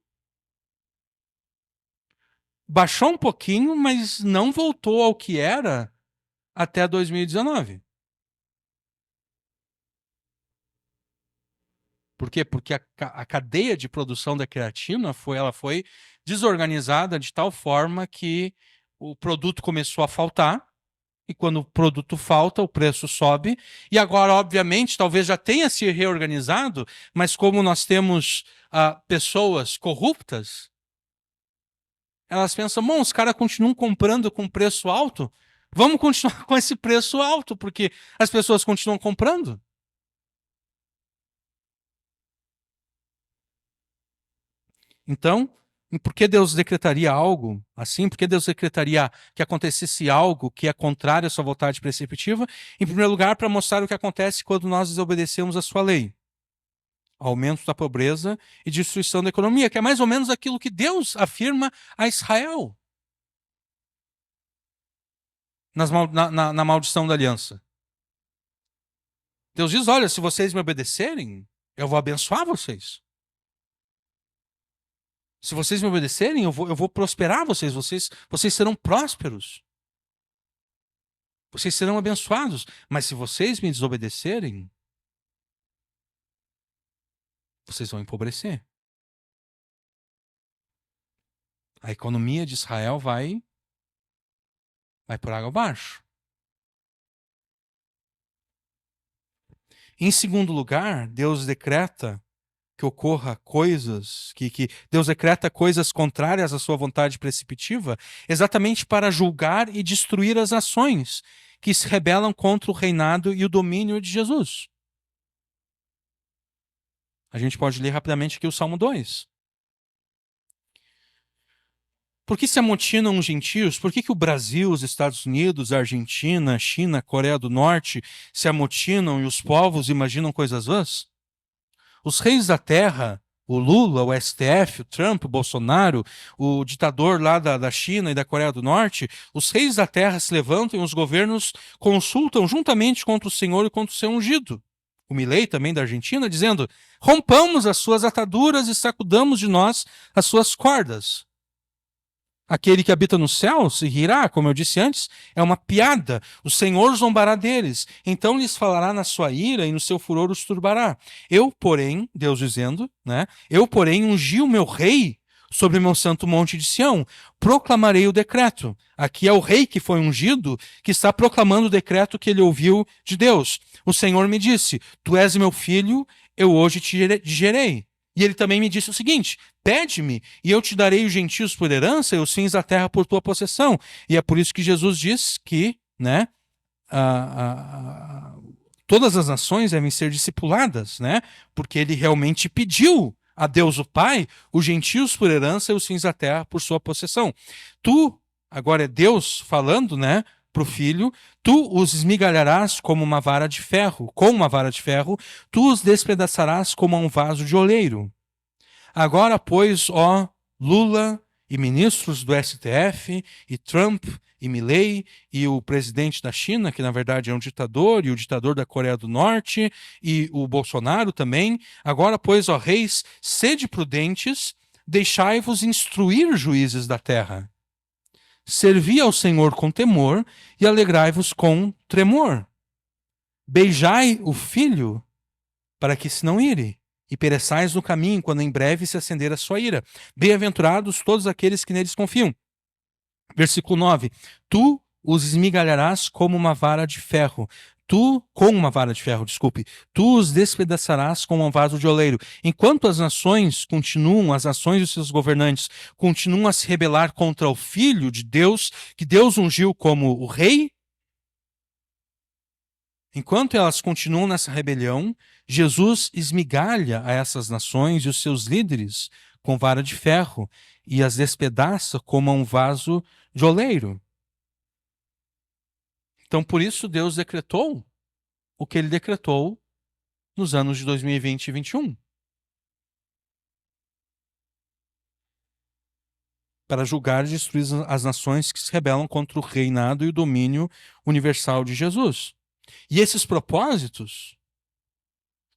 baixou um pouquinho, mas não voltou ao que era até 2019. Por quê? Porque a cadeia de produção da creatina ela foi desorganizada de tal forma que o produto começou a faltar, e quando o produto falta, o preço sobe. E agora, obviamente, talvez já tenha se reorganizado, mas como nós temos pessoas corruptas, elas pensam, bom, os caras continuam comprando com preço alto, vamos continuar com esse preço alto, porque as pessoas continuam comprando. Então, por que Deus decretaria algo assim? Por que Deus decretaria que acontecesse algo que é contrário à sua vontade preceptiva? Em primeiro lugar, para mostrar o que acontece quando nós desobedecemos a sua lei. Aumento da pobreza e destruição da economia, que é mais ou menos aquilo que Deus afirma a Israel na maldição da aliança. Deus diz, olha, se vocês me obedecerem, eu vou abençoar vocês. Se vocês me obedecerem, eu vou prosperar vocês serão prósperos. Vocês serão abençoados. Mas se vocês me desobedecerem, vocês vão empobrecer. A economia de Israel vai por água abaixo. Em segundo lugar, Deus decreta que ocorra coisas, que Deus decreta coisas contrárias à sua vontade preceptiva, exatamente para julgar e destruir as ações que se rebelam contra o reinado e o domínio de Jesus. A gente pode ler rapidamente aqui o Salmo 2. Por que se amotinam os gentios? Por que o Brasil, os Estados Unidos, a Argentina, a China, a Coreia do Norte se amotinam e os povos imaginam coisas vãs? Os reis da terra, o Lula, o STF, o Trump, o Bolsonaro, o ditador lá da China e da Coreia do Norte, os reis da terra se levantam e os governos consultam juntamente contra o Senhor e contra o seu ungido. O Milei, também da Argentina, dizendo, rompamos as suas ataduras e sacudamos de nós as suas cordas. Aquele que habita no céu se rirá, como eu disse antes, é uma piada. O Senhor zombará deles. Então lhes falará na sua ira e no seu furor os turbará. Eu, porém, Deus dizendo, né? Eu, porém, ungi o meu rei sobre o meu santo monte de Sião. Proclamarei o decreto. Aqui é o rei que foi ungido, que está proclamando o decreto que ele ouviu de Deus. O Senhor me disse, tu és meu filho, eu hoje te gerei. E ele também me disse o seguinte, pede-me e eu te darei os gentios por herança e os fins da terra por tua possessão. E é por isso que Jesus diz que, né, todas as nações devem ser discipuladas, né, porque ele realmente pediu a Deus o Pai os gentios por herança e os fins da terra por sua possessão. Tu, agora é Deus falando, né, para o filho, tu os esmigalharás como uma vara de ferro, com uma vara de ferro, tu os despedaçarás como um vaso de oleiro. Agora, pois, ó Lula e ministros do STF, e Trump, e Milei, e o presidente da China, que na verdade é um ditador, e o ditador da Coreia do Norte, e o Bolsonaro também, agora, pois, ó reis, sede prudentes, deixai-vos instruir juízes da terra. Servi ao Senhor com temor e alegrai-vos com tremor. Beijai o filho para que se não ire, e pereçais no caminho quando em breve se acender a sua ira. Bem-aventurados todos aqueles que neles confiam. Versículo 9. Tu os esmigalharás como uma vara de ferro. Com uma vara de ferro, desculpe. Tu os despedaçarás com um vaso de oleiro. Enquanto as ações dos seus governantes continuam a se rebelar contra o Filho de Deus, que Deus ungiu como o Rei, Enquanto elas continuam nessa rebelião, Jesus esmigalha a essas nações e os seus líderes com vara de ferro e as despedaça como a um vaso de oleiro. Então, por isso, Deus decretou o que ele decretou nos anos de 2020 e 2021. Para julgar e destruir as nações que se rebelam contra o reinado e o domínio universal de Jesus. E esses propósitos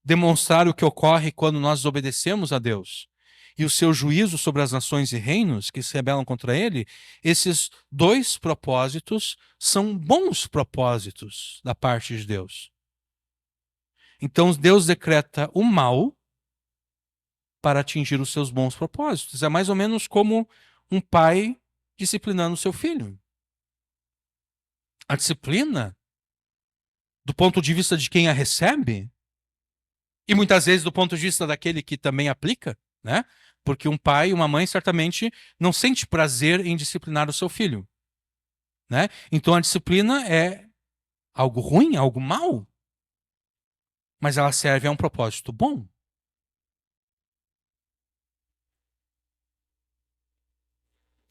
demonstrar o que ocorre quando nós desobedecemos a Deus e o seu juízo sobre as nações e reinos que se rebelam contra ele, esses dois propósitos são bons propósitos da parte de Deus. Então Deus decreta o mal para atingir os seus bons propósitos. É mais ou menos como um pai disciplinando seu filho. A disciplina, do ponto de vista de quem a recebe, e muitas vezes do ponto de vista daquele que também aplica, né? Porque um pai e uma mãe certamente não sente prazer em disciplinar o seu filho, né? Então a disciplina é algo ruim, algo mal, mas ela serve a um propósito bom.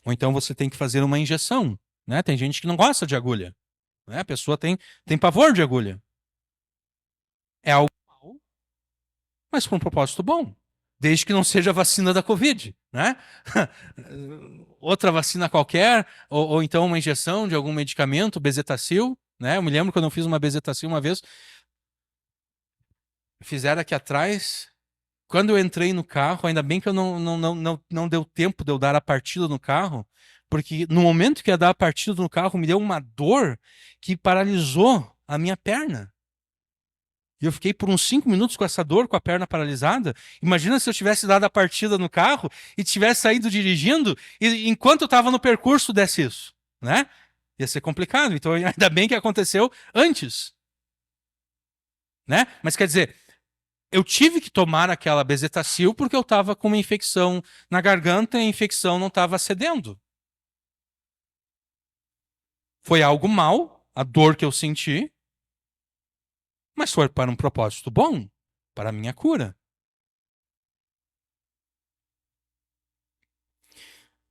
Ou então você tem que fazer uma injeção, né? Tem gente que não gosta de agulha, né? A pessoa tem pavor de agulha. É algo mal, mas com um propósito bom. Desde que não seja a vacina da Covid, né? Outra vacina qualquer, ou então uma injeção de algum medicamento, bezetacil, né? Eu me lembro quando eu fiz uma bezetacil uma vez, fizeram aqui atrás. Quando eu entrei no carro, ainda bem que eu não deu tempo de eu dar a partida no carro, porque no momento que ia dar a partida no carro, me deu uma dor que paralisou a minha perna. E eu fiquei por uns 5 minutos com essa dor, com a perna paralisada. Imagina se eu tivesse dado a partida no carro e tivesse saído dirigindo e enquanto eu estava no percurso desse isso, né? Ia ser complicado. Então ainda bem que aconteceu antes, né? Mas quer dizer, eu tive que tomar aquela bezetacil porque eu estava com uma infecção na garganta e a infecção não estava cedendo. Foi algo mal, a dor que eu senti, mas foi para um propósito bom, para a minha cura.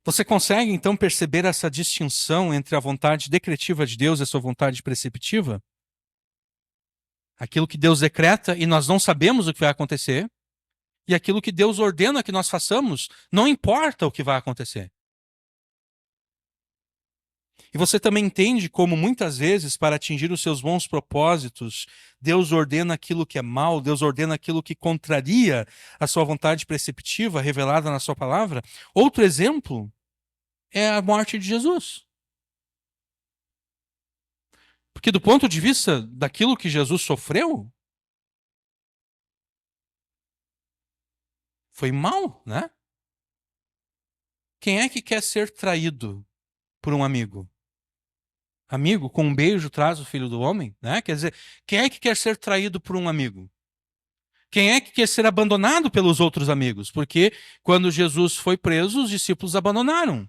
Você consegue, então, perceber essa distinção entre a vontade decretiva de Deus e a sua vontade preceptiva? Aquilo que Deus decreta e nós não sabemos o que vai acontecer, e aquilo que Deus ordena que nós façamos, não importa o que vai acontecer. E você também entende como muitas vezes, para atingir os seus bons propósitos, Deus ordena aquilo que é mal, Deus ordena aquilo que contraria a sua vontade preceptiva revelada na sua palavra? Outro exemplo é a morte de Jesus. Porque do ponto de vista daquilo que Jesus sofreu, foi mal, né? Quem é que quer ser traído por um amigo? Amigo, com um beijo traz o filho do homem, né? Quer dizer, quem é que quer ser traído por um amigo? Quem é que quer ser abandonado pelos outros amigos? Porque quando Jesus foi preso, os discípulos abandonaram.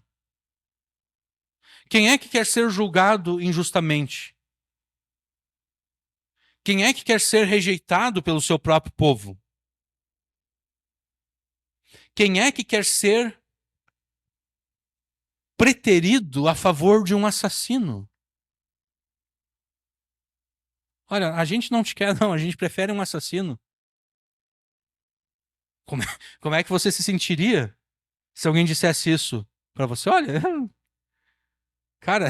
Quem é que quer ser julgado injustamente? Quem é que quer ser rejeitado pelo seu próprio povo? Quem é que quer ser preterido a favor de um assassino? Olha, a gente não te quer, não, a gente prefere um assassino. Como é, como é que você se sentiria se alguém dissesse isso para você? Olha, cara,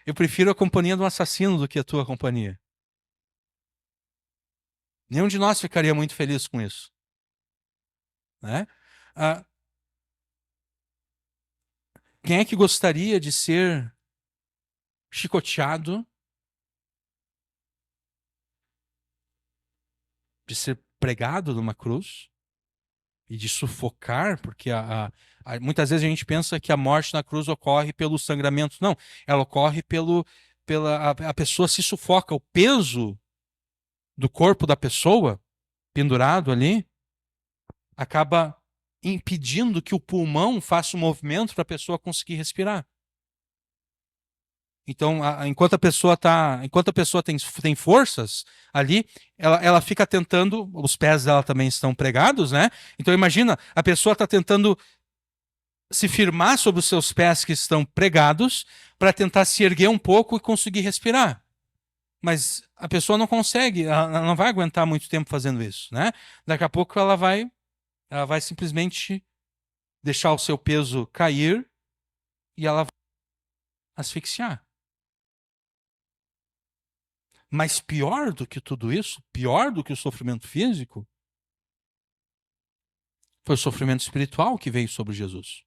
eu prefiro a companhia de um assassino do que a tua companhia. Nenhum de nós ficaria muito feliz com isso, né? Ah, quem é que gostaria de ser chicoteado, de ser pregado numa cruz e de sufocar? Porque muitas vezes a gente pensa que a morte na cruz ocorre pelo sangramento. Não, ela ocorre a pessoa se sufoca. O peso do corpo da pessoa pendurado ali acaba impedindo que o pulmão faça um movimento para a pessoa conseguir respirar. Então, enquanto a pessoa tem forças ali, ela fica tentando, os pés dela também estão pregados, né? Então imagina, a pessoa está tentando se firmar sobre os seus pés que estão pregados para tentar se erguer um pouco e conseguir respirar. Mas a pessoa não consegue, ela não vai aguentar muito tempo fazendo isso, né? Daqui a pouco ela vai simplesmente deixar o seu peso cair e ela vai asfixiar. Mas pior do que tudo isso, pior do que o sofrimento físico, foi o sofrimento espiritual que veio sobre Jesus.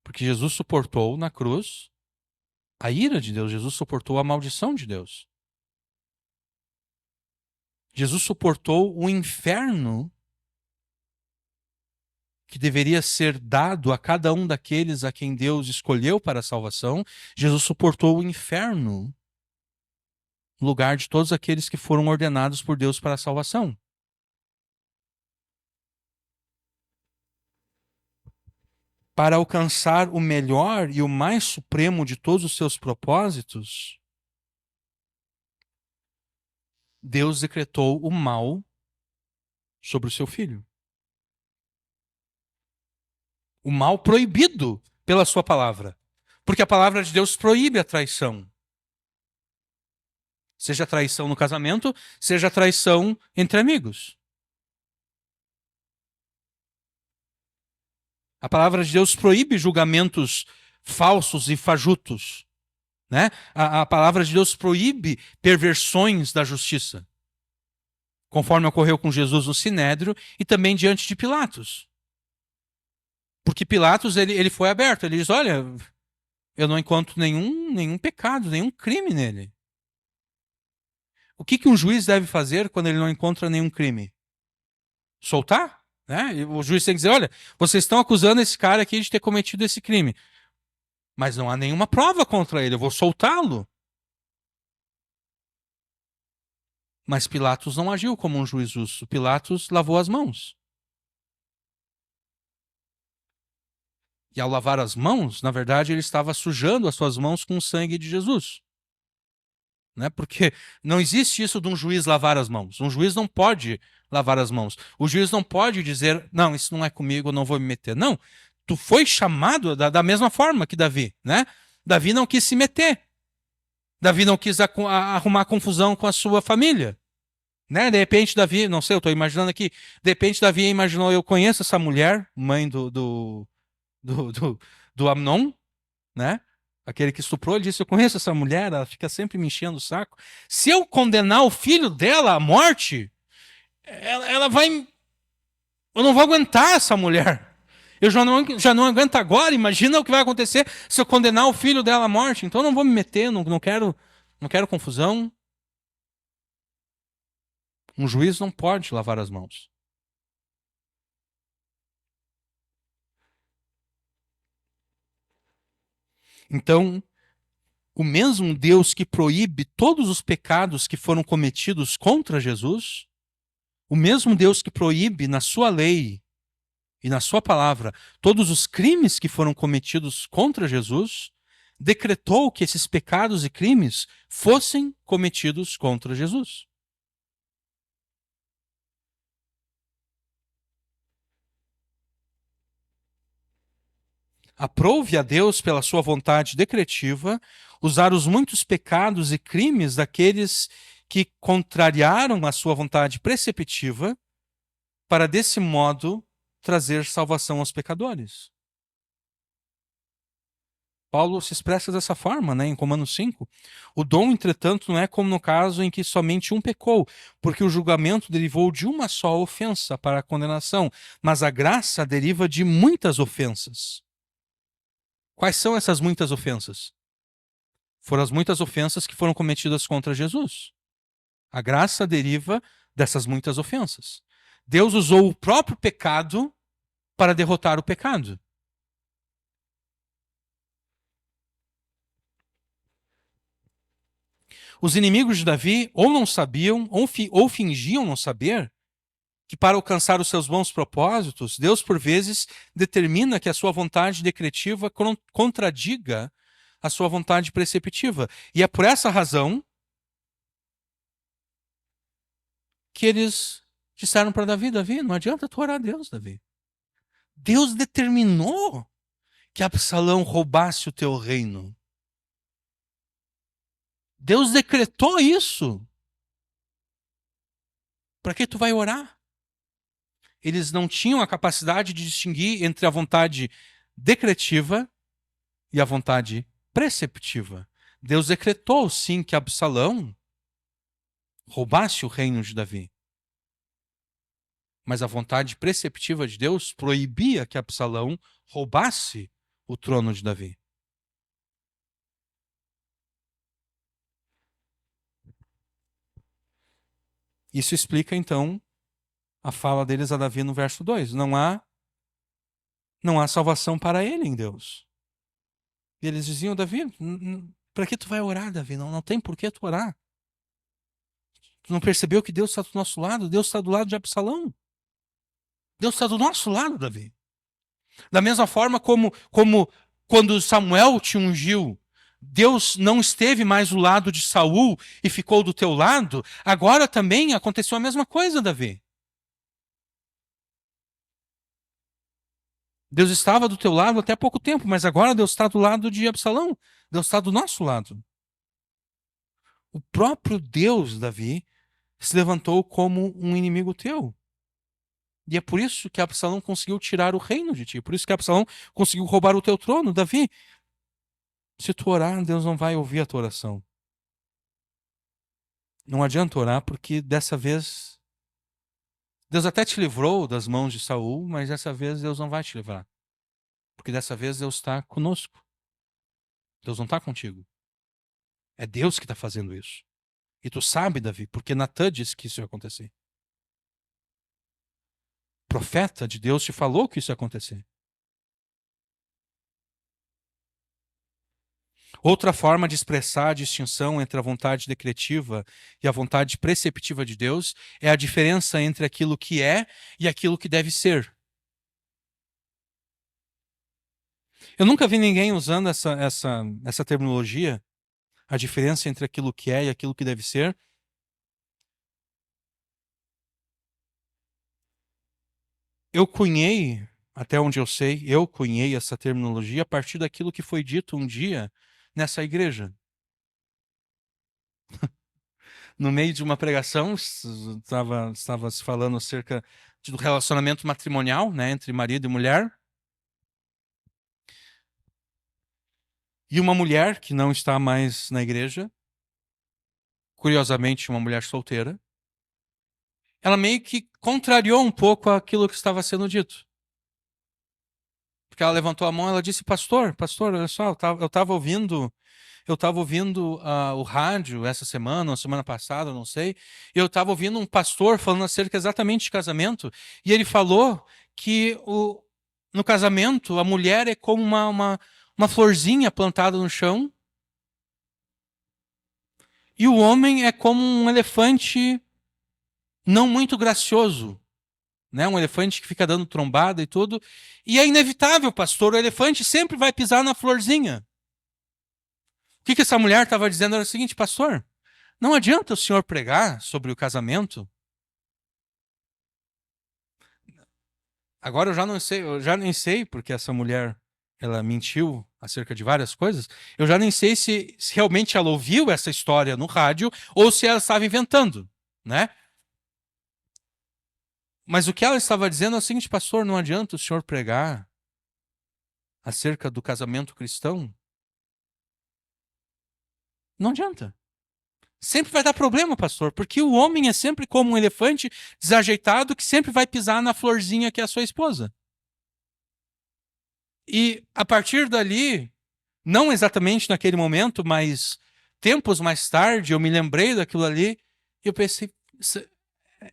Porque Jesus suportou na cruz a ira de Deus, Jesus suportou a maldição de Deus. Jesus suportou o inferno que deveria ser dado a cada um daqueles a quem Deus escolheu para a salvação. Jesus suportou o inferno no lugar de todos aqueles que foram ordenados por Deus para a salvação. Para alcançar o melhor e o mais supremo de todos os seus propósitos, Deus decretou o mal sobre o seu filho. O mal proibido pela sua palavra. Porque a palavra de Deus proíbe a traição. Seja traição no casamento, seja traição entre amigos. A palavra de Deus proíbe julgamentos falsos e fajutos. Né? A palavra de Deus proíbe perversões da justiça. Conforme ocorreu com Jesus no Sinédrio e também diante de Pilatos. Porque Pilatos ele foi aberto. Ele diz, olha, eu não encontro nenhum pecado, nenhum crime nele. O que um juiz deve fazer quando ele não encontra nenhum crime? Soltar? Né? E o juiz tem que dizer, olha, vocês estão acusando esse cara aqui de ter cometido esse crime. Mas não há nenhuma prova contra ele, eu vou soltá-lo. Mas Pilatos não agiu como um juiz justo. Pilatos lavou as mãos. E ao lavar as mãos, na verdade, ele estava sujando as suas mãos com o sangue de Jesus. Né? Porque não existe isso de um juiz lavar as mãos. Um juiz não pode lavar as mãos. O juiz não pode dizer, não, isso não é comigo, eu não vou me meter. Não, tu foi chamado da mesma forma que Davi. Né? Davi não quis se meter. Davi não quis arrumar confusão com a sua família. Né? De repente, Davi, não sei, eu estou imaginando aqui, de repente, Davi imaginou, eu conheço essa mulher, mãe do Amnon, né? Aquele que estuprou, ele disse, eu conheço essa mulher, ela fica sempre me enchendo o saco. Se eu condenar o filho dela à morte, ela vai... Eu não vou aguentar essa mulher. Eu já não aguento agora, imagina o que vai acontecer se eu condenar o filho dela à morte. Então eu não vou me meter, não quero confusão. Um juiz não pode lavar as mãos. Então, o mesmo Deus que proíbe todos os pecados que foram cometidos contra Jesus, o mesmo Deus que proíbe na sua lei e na sua palavra todos os crimes que foram cometidos contra Jesus, decretou que esses pecados e crimes fossem cometidos contra Jesus. Aprove a Deus, pela sua vontade decretiva, usar os muitos pecados e crimes daqueles que contrariaram a sua vontade preceptiva, para desse modo trazer salvação aos pecadores. Paulo se expressa dessa forma, né, em Romanos 5. O dom, entretanto, não é como no caso em que somente um pecou, porque o julgamento derivou de uma só ofensa para a condenação, mas a graça deriva de muitas ofensas. Quais são essas muitas ofensas? Foram as muitas ofensas que foram cometidas contra Jesus. A graça deriva dessas muitas ofensas. Deus usou o próprio pecado para derrotar o pecado. Os inimigos de Davi ou não sabiam, ou fingiam não saber, que para alcançar os seus bons propósitos, Deus por vezes determina que a sua vontade decretiva contradiga a sua vontade preceptiva. E é por essa razão que eles disseram para Davi: Davi, não adianta tu orar a Deus, Davi. Deus determinou que Absalão roubasse o teu reino. Deus decretou isso. Para que tu vai orar? Eles não tinham a capacidade de distinguir entre a vontade decretiva e a vontade preceptiva. Deus decretou, sim, que Absalão roubasse o reino de Davi. Mas a vontade preceptiva de Deus proibia que Absalão roubasse o trono de Davi. Isso explica, então, a fala deles a Davi no verso 2. Não há salvação para ele em Deus. E eles diziam: Davi, para que tu vai orar, Davi? Não tem por que tu orar. Tu não percebeu que Deus está do nosso lado? Deus está do lado de Absalão. Deus está do nosso lado, Davi. Da mesma forma como quando Samuel te ungiu, Deus não esteve mais do lado de Saul e ficou do teu lado, agora também aconteceu a mesma coisa, Davi. Deus estava do teu lado até há pouco tempo, mas agora Deus está do lado de Absalão. Deus está do nosso lado. O próprio Deus, Davi, se levantou como um inimigo teu. E é por isso que Absalão conseguiu tirar o reino de ti. Por isso que Absalão conseguiu roubar o teu trono. Davi, se tu orar, Deus não vai ouvir a tua oração. Não adianta orar, porque dessa vez Deus até te livrou das mãos de Saul, mas dessa vez Deus não vai te livrar. Porque dessa vez Deus está conosco. Deus não está contigo. É Deus que está fazendo isso. E tu sabe, Davi, porque Natã disse que isso ia acontecer. O profeta de Deus te falou que isso ia acontecer. Outra forma de expressar a distinção entre a vontade decretiva e a vontade preceptiva de Deus é a diferença entre aquilo que é e aquilo que deve ser. Eu nunca vi ninguém usando essa terminologia, a diferença entre aquilo que é e aquilo que deve ser. Eu cunhei, até onde eu sei, eu cunhei essa terminologia a partir daquilo que foi dito um dia nessa igreja. No meio de uma pregação, estava se falando acerca do relacionamento matrimonial, né, entre marido e mulher. E uma mulher que não está mais na igreja, curiosamente uma mulher solteira, ela meio que contrariou um pouco aquilo que estava sendo dito. Porque ela levantou a mão e ela disse: pastor, olha só, eu estava ouvindo o rádio essa semana, ou semana passada, não sei, e eu estava ouvindo um pastor falando acerca exatamente de casamento, e ele falou que no casamento a mulher é como uma florzinha plantada no chão, e o homem é como um elefante não muito gracioso, né? Um elefante que fica dando trombada e tudo. E é inevitável, pastor, o elefante sempre vai pisar na florzinha. O que essa mulher estava dizendo era o seguinte: pastor, não adianta o senhor pregar sobre o casamento. Agora eu já nem sei porque essa mulher ela mentiu acerca de várias coisas. Eu já nem sei se realmente ela ouviu essa história no rádio ou se ela estava inventando, né? Mas o que ela estava dizendo é o seguinte: pastor, não adianta o senhor pregar acerca do casamento cristão. Não adianta. Sempre vai dar problema, pastor, porque o homem é sempre como um elefante desajeitado que sempre vai pisar na florzinha que é a sua esposa. E a partir dali, não exatamente naquele momento, mas tempos mais tarde, eu me lembrei daquilo ali e eu pensei: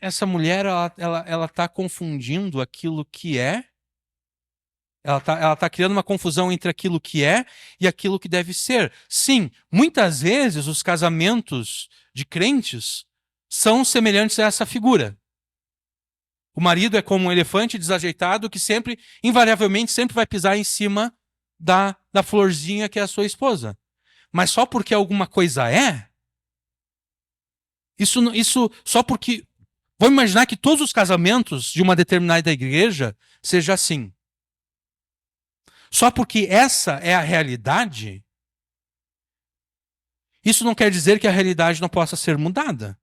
essa mulher, ela tá confundindo aquilo que é. Ela tá criando uma confusão entre aquilo que é e aquilo que deve ser. Sim, muitas vezes os casamentos de crentes são semelhantes a essa figura. O marido é como um elefante desajeitado que sempre, invariavelmente, sempre vai pisar em cima da florzinha que é a sua esposa. Mas só porque alguma coisa é, isso só porque. Vamos imaginar que todos os casamentos de uma determinada igreja seja assim. Só porque essa é a realidade, isso não quer dizer que a realidade não possa ser mudada.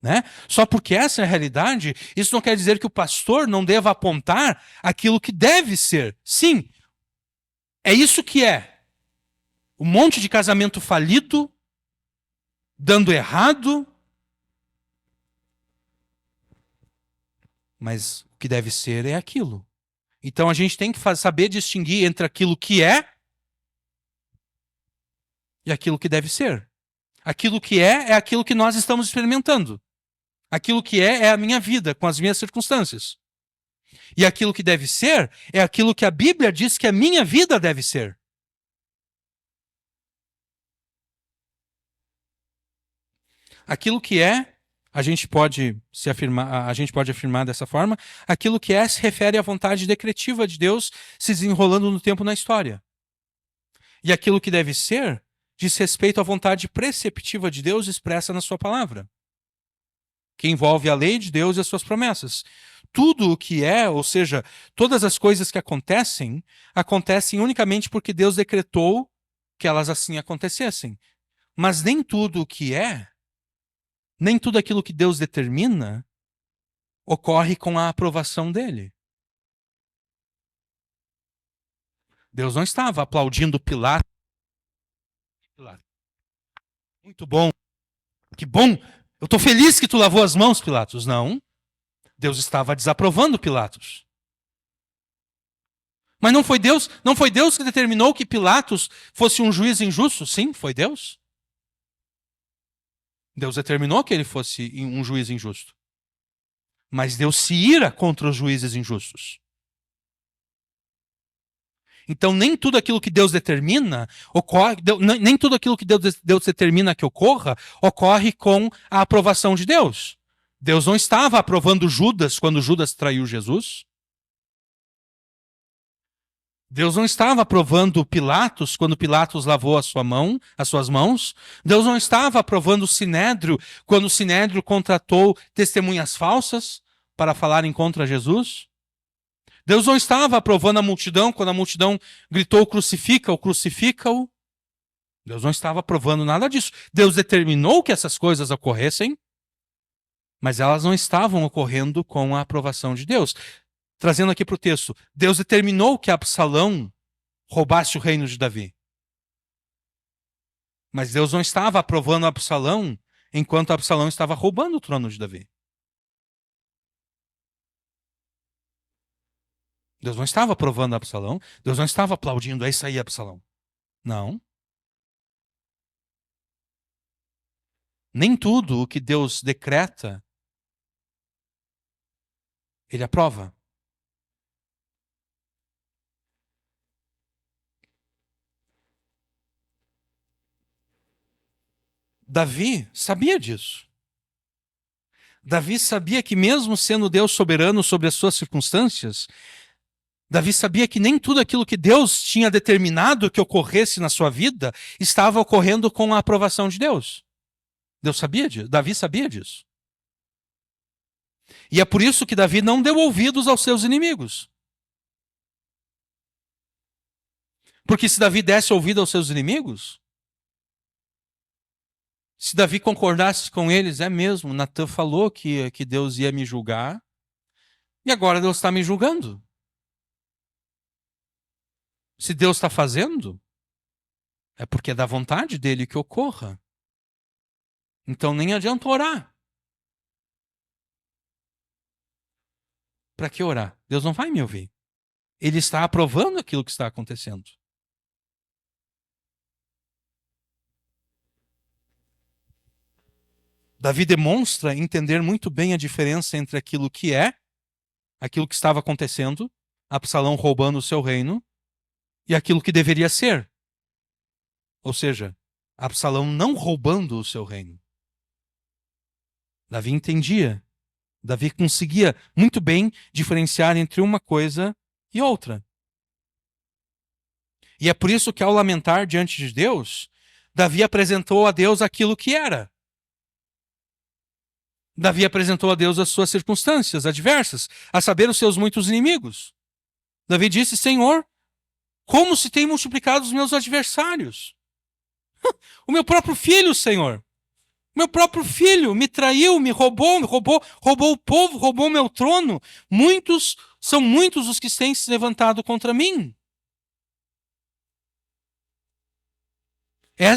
Né? Só porque essa é a realidade, isso não quer dizer que o pastor não deva apontar aquilo que deve ser. Sim, é isso que é. Um monte de casamento falido, dando errado, mas o que deve ser é aquilo. Então a gente tem que saber distinguir entre aquilo que é e aquilo que deve ser. Aquilo que é aquilo que nós estamos experimentando. Aquilo que é a minha vida, com as minhas circunstâncias. E aquilo que deve ser é aquilo que a Bíblia diz que a minha vida deve ser. Aquilo que é, a gente pode afirmar dessa forma, aquilo que é se refere à vontade decretiva de Deus se desenrolando no tempo na história. E aquilo que deve ser diz respeito à vontade preceptiva de Deus expressa na sua palavra, que envolve a lei de Deus e as suas promessas. Tudo o que é, ou seja, todas as coisas que acontecem, acontecem unicamente porque Deus decretou que elas assim acontecessem. Mas nem tudo o que é, nem tudo aquilo que Deus determina, ocorre com a aprovação dele. Deus não estava aplaudindo Pilatos. Muito bom. Que bom. Eu estou feliz que tu lavou as mãos, Pilatos. Não. Deus estava desaprovando Pilatos. Mas não foi Deus que determinou que Pilatos fosse um juiz injusto? Sim, foi Deus. Deus determinou que ele fosse um juiz injusto. Mas Deus se ira contra os juízes injustos. Então, nem tudo aquilo que Deus determina ocorre, nem tudo aquilo que Deus determina que ocorra ocorre com a aprovação de Deus. Deus não estava aprovando Judas quando Judas traiu Jesus. Deus não estava aprovando Pilatos quando Pilatos lavou as suas mãos. Deus não estava aprovando o Sinédrio quando o Sinédrio contratou testemunhas falsas para falarem contra Jesus. Deus não estava aprovando a multidão quando a multidão gritou crucifica-o, crucifica-o. Deus não estava aprovando nada disso. Deus determinou que essas coisas ocorressem, mas elas não estavam ocorrendo com a aprovação de Deus. Trazendo aqui para o texto, Deus determinou que Absalão roubasse o reino de Davi. Mas Deus não estava aprovando Absalão enquanto Absalão estava roubando o trono de Davi. Deus não estava aprovando Absalão, Deus não estava aplaudindo, é isso aí, Absalão. Não. Nem tudo o que Deus decreta, ele aprova. Davi sabia disso. Davi sabia que, mesmo sendo Deus soberano sobre as suas circunstâncias, Davi sabia que nem tudo aquilo que Deus tinha determinado que ocorresse na sua vida estava ocorrendo com a aprovação de Deus. Deus sabia disso. Davi sabia disso. E é por isso que Davi não deu ouvidos aos seus inimigos. Porque se Davi desse ouvido aos seus inimigos, se Davi concordasse com eles, é mesmo, Natan falou que Deus ia me julgar, e agora Deus está me julgando. Se Deus está fazendo, é porque é da vontade dele que ocorra. Então nem adianta orar. Para que orar? Deus não vai me ouvir. Ele está aprovando aquilo que está acontecendo. Davi demonstra entender muito bem a diferença entre aquilo que é, aquilo que estava acontecendo, Absalão roubando o seu reino, e aquilo que deveria ser. Ou seja, Absalão não roubando o seu reino. Davi entendia Davi conseguia muito bem diferenciar entre uma coisa e outra. E é por isso que, ao lamentar diante de Deus, Davi apresentou a Deus aquilo que era. Davi apresentou a Deus as suas circunstâncias adversas, a saber, os seus muitos inimigos. Davi disse: Senhor, como se tem multiplicado os meus adversários? O meu próprio filho, Senhor. Meu próprio filho me traiu, roubou o povo, roubou meu trono. São muitos os que têm se levantado contra mim.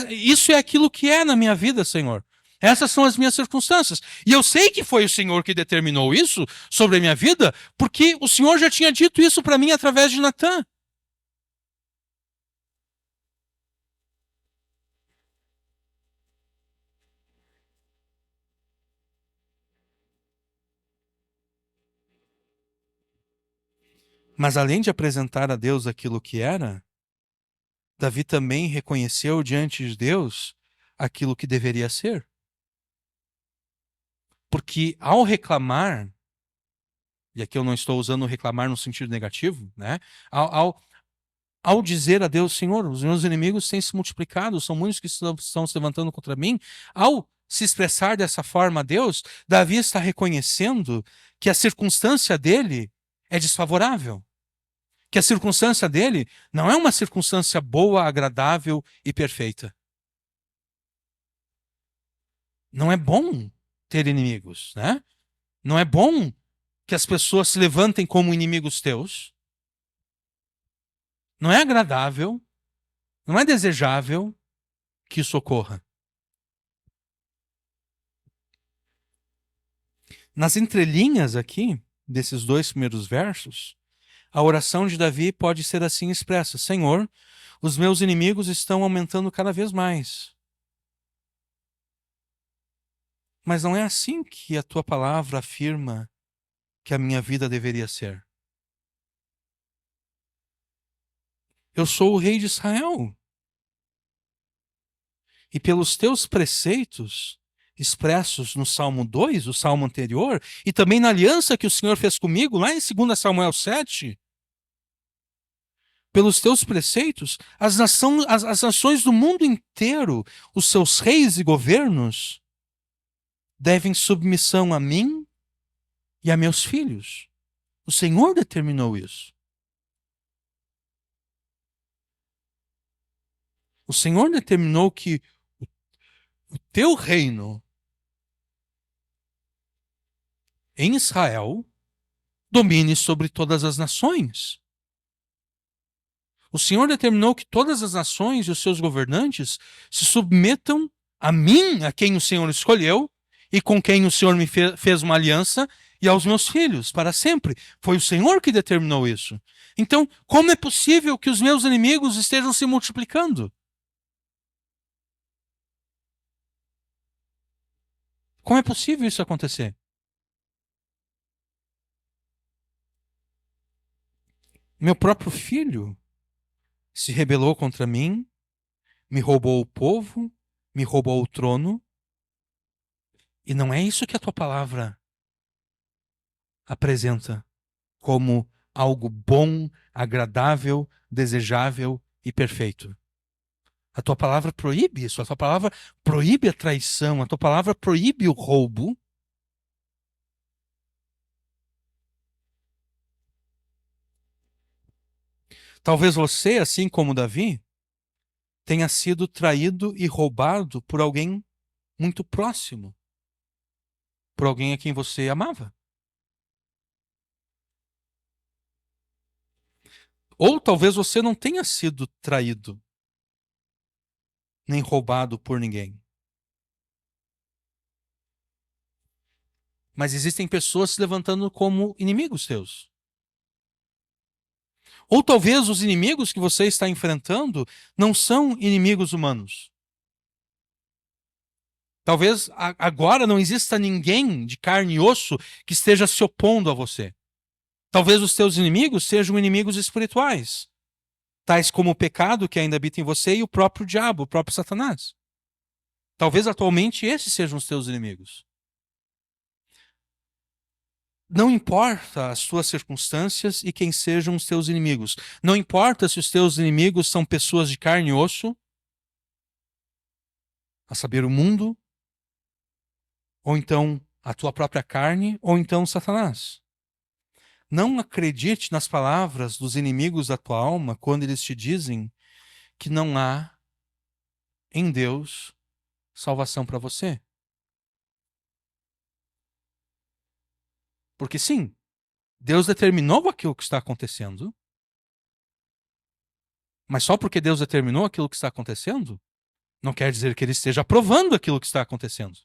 Isso é aquilo que é na minha vida, Senhor. Essas são as minhas circunstâncias. E eu sei que foi o Senhor que determinou isso sobre a minha vida, porque o Senhor já tinha dito isso para mim através de Natã. Mas além de apresentar a Deus aquilo que era, Davi também reconheceu diante de Deus aquilo que deveria ser. Porque ao reclamar, e aqui eu não estou usando reclamar no sentido negativo, né? Ao dizer a Deus: Senhor, os meus inimigos têm se multiplicado, são muitos que estão se levantando contra mim, ao se expressar dessa forma a Deus, Davi está reconhecendo que a circunstância dele é desfavorável. Que a circunstância dele não é uma circunstância boa, agradável e perfeita. Não é bom ter inimigos, né? Não é bom que as pessoas se levantem como inimigos teus. Não é agradável, não é desejável que isso ocorra. Nas entrelinhas aqui, desses 2 primeiros versos, a oração de Davi pode ser assim expressa: Senhor, os meus inimigos estão aumentando cada vez mais. Mas não é assim que a tua palavra afirma que a minha vida deveria ser. Eu sou o rei de Israel. E pelos teus preceitos, expressos no Salmo 2, o salmo anterior, e também na aliança que o Senhor fez comigo, lá em 2 Samuel 7, pelos teus preceitos, as nações do mundo inteiro, os seus reis e governos, devem submissão a mim e a meus filhos. O Senhor determinou isso. O Senhor determinou que o teu reino em Israel domine sobre todas as nações. O Senhor determinou que todas as nações e os seus governantes se submetam a mim, a quem o Senhor escolheu, e com quem o Senhor me fez uma aliança, e aos meus filhos, para sempre. Foi o Senhor que determinou isso. Então, como é possível que os meus inimigos estejam se multiplicando? Como é possível isso acontecer? Meu próprio filho se rebelou contra mim, me roubou o povo, me roubou o trono, e não é isso que a tua palavra apresenta como algo bom, agradável, desejável e perfeito. A tua palavra proíbe isso, a tua palavra proíbe a traição, a tua palavra proíbe o roubo. Talvez você, assim como Davi, tenha sido traído e roubado por alguém muito próximo, por alguém a quem você amava. Ou talvez você não tenha sido traído, nem roubado por ninguém. Mas existem pessoas se levantando como inimigos teus. Ou talvez os inimigos que você está enfrentando não são inimigos humanos. Talvez agora não exista ninguém de carne e osso que esteja se opondo a você. Talvez os teus inimigos sejam inimigos espirituais, tais como o pecado que ainda habita em você e o próprio diabo, o próprio Satanás. Talvez atualmente esses sejam os teus inimigos. Não importa as tuas circunstâncias e quem sejam os teus inimigos. Não importa se os teus inimigos são pessoas de carne e osso, a saber, o mundo, ou então a tua própria carne, ou então Satanás. Não acredite nas palavras dos inimigos da tua alma quando eles te dizem que não há em Deus salvação para você. Porque sim, Deus determinou aquilo que está acontecendo, mas só porque Deus determinou aquilo que está acontecendo, não quer dizer que ele esteja aprovando aquilo que está acontecendo.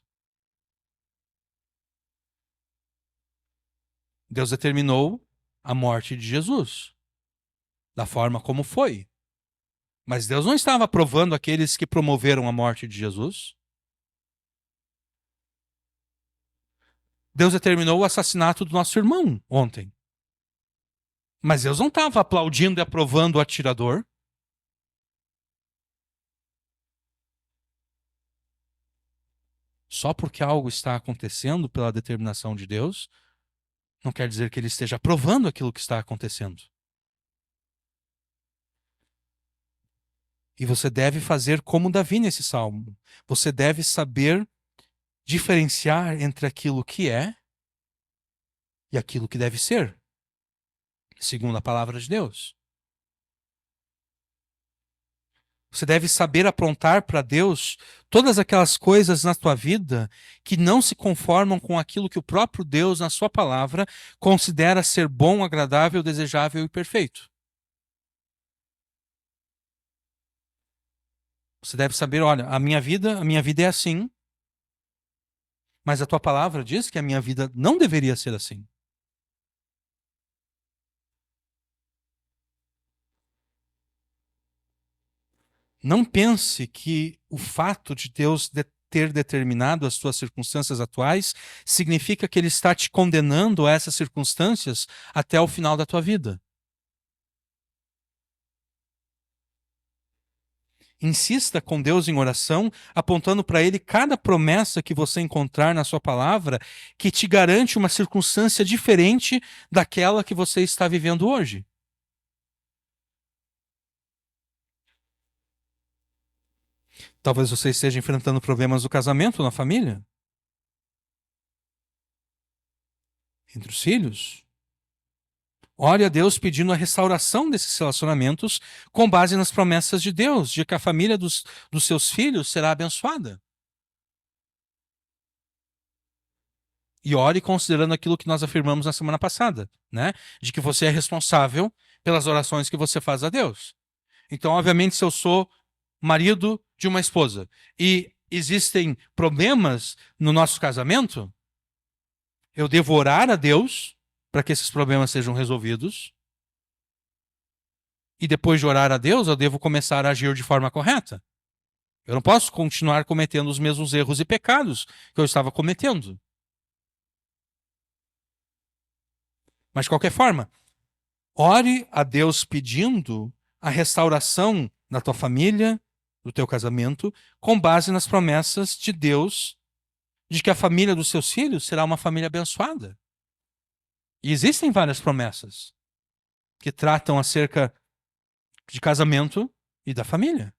Deus determinou a morte de Jesus, da forma como foi. Mas Deus não estava aprovando aqueles que promoveram a morte de Jesus. Deus determinou o assassinato do nosso irmão ontem. Mas Deus não estava aplaudindo e aprovando o atirador. Só porque algo está acontecendo pela determinação de Deus, não quer dizer que ele esteja aprovando aquilo que está acontecendo. E você deve fazer como Davi nesse salmo. Você deve saber diferenciar entre aquilo que é e aquilo que deve ser, segundo a palavra de Deus. Você deve saber aprontar para Deus todas aquelas coisas na tua vida que não se conformam com aquilo que o próprio Deus, na sua palavra, considera ser bom, agradável, desejável e perfeito. Você deve saber, olha, a minha vida é assim, mas a tua palavra diz que a minha vida não deveria ser assim. Não pense que o fato de Deus ter determinado as tuas circunstâncias atuais significa que Ele está te condenando a essas circunstâncias até o final da tua vida. Insista com Deus em oração, apontando para Ele cada promessa que você encontrar na sua palavra que te garante uma circunstância diferente daquela que você está vivendo hoje. Talvez você esteja enfrentando problemas do casamento na família, entre os filhos. Ore a Deus pedindo a restauração desses relacionamentos com base nas promessas de Deus, de que a família dos seus filhos será abençoada. E ore considerando aquilo que nós afirmamos na semana passada, né? De que você é responsável pelas orações que você faz a Deus. Então, obviamente, se eu sou marido de uma esposa e existem problemas no nosso casamento, eu devo orar a Deus para que esses problemas sejam resolvidos. E depois de orar a Deus, eu devo começar a agir de forma correta. Eu não posso continuar cometendo os mesmos erros e pecados que eu estava cometendo. Mas, de qualquer forma, ore a Deus pedindo a restauração da tua família, do teu casamento, com base nas promessas de Deus de que a família dos seus filhos será uma família abençoada. E existem várias promessas que tratam acerca de casamento e da família.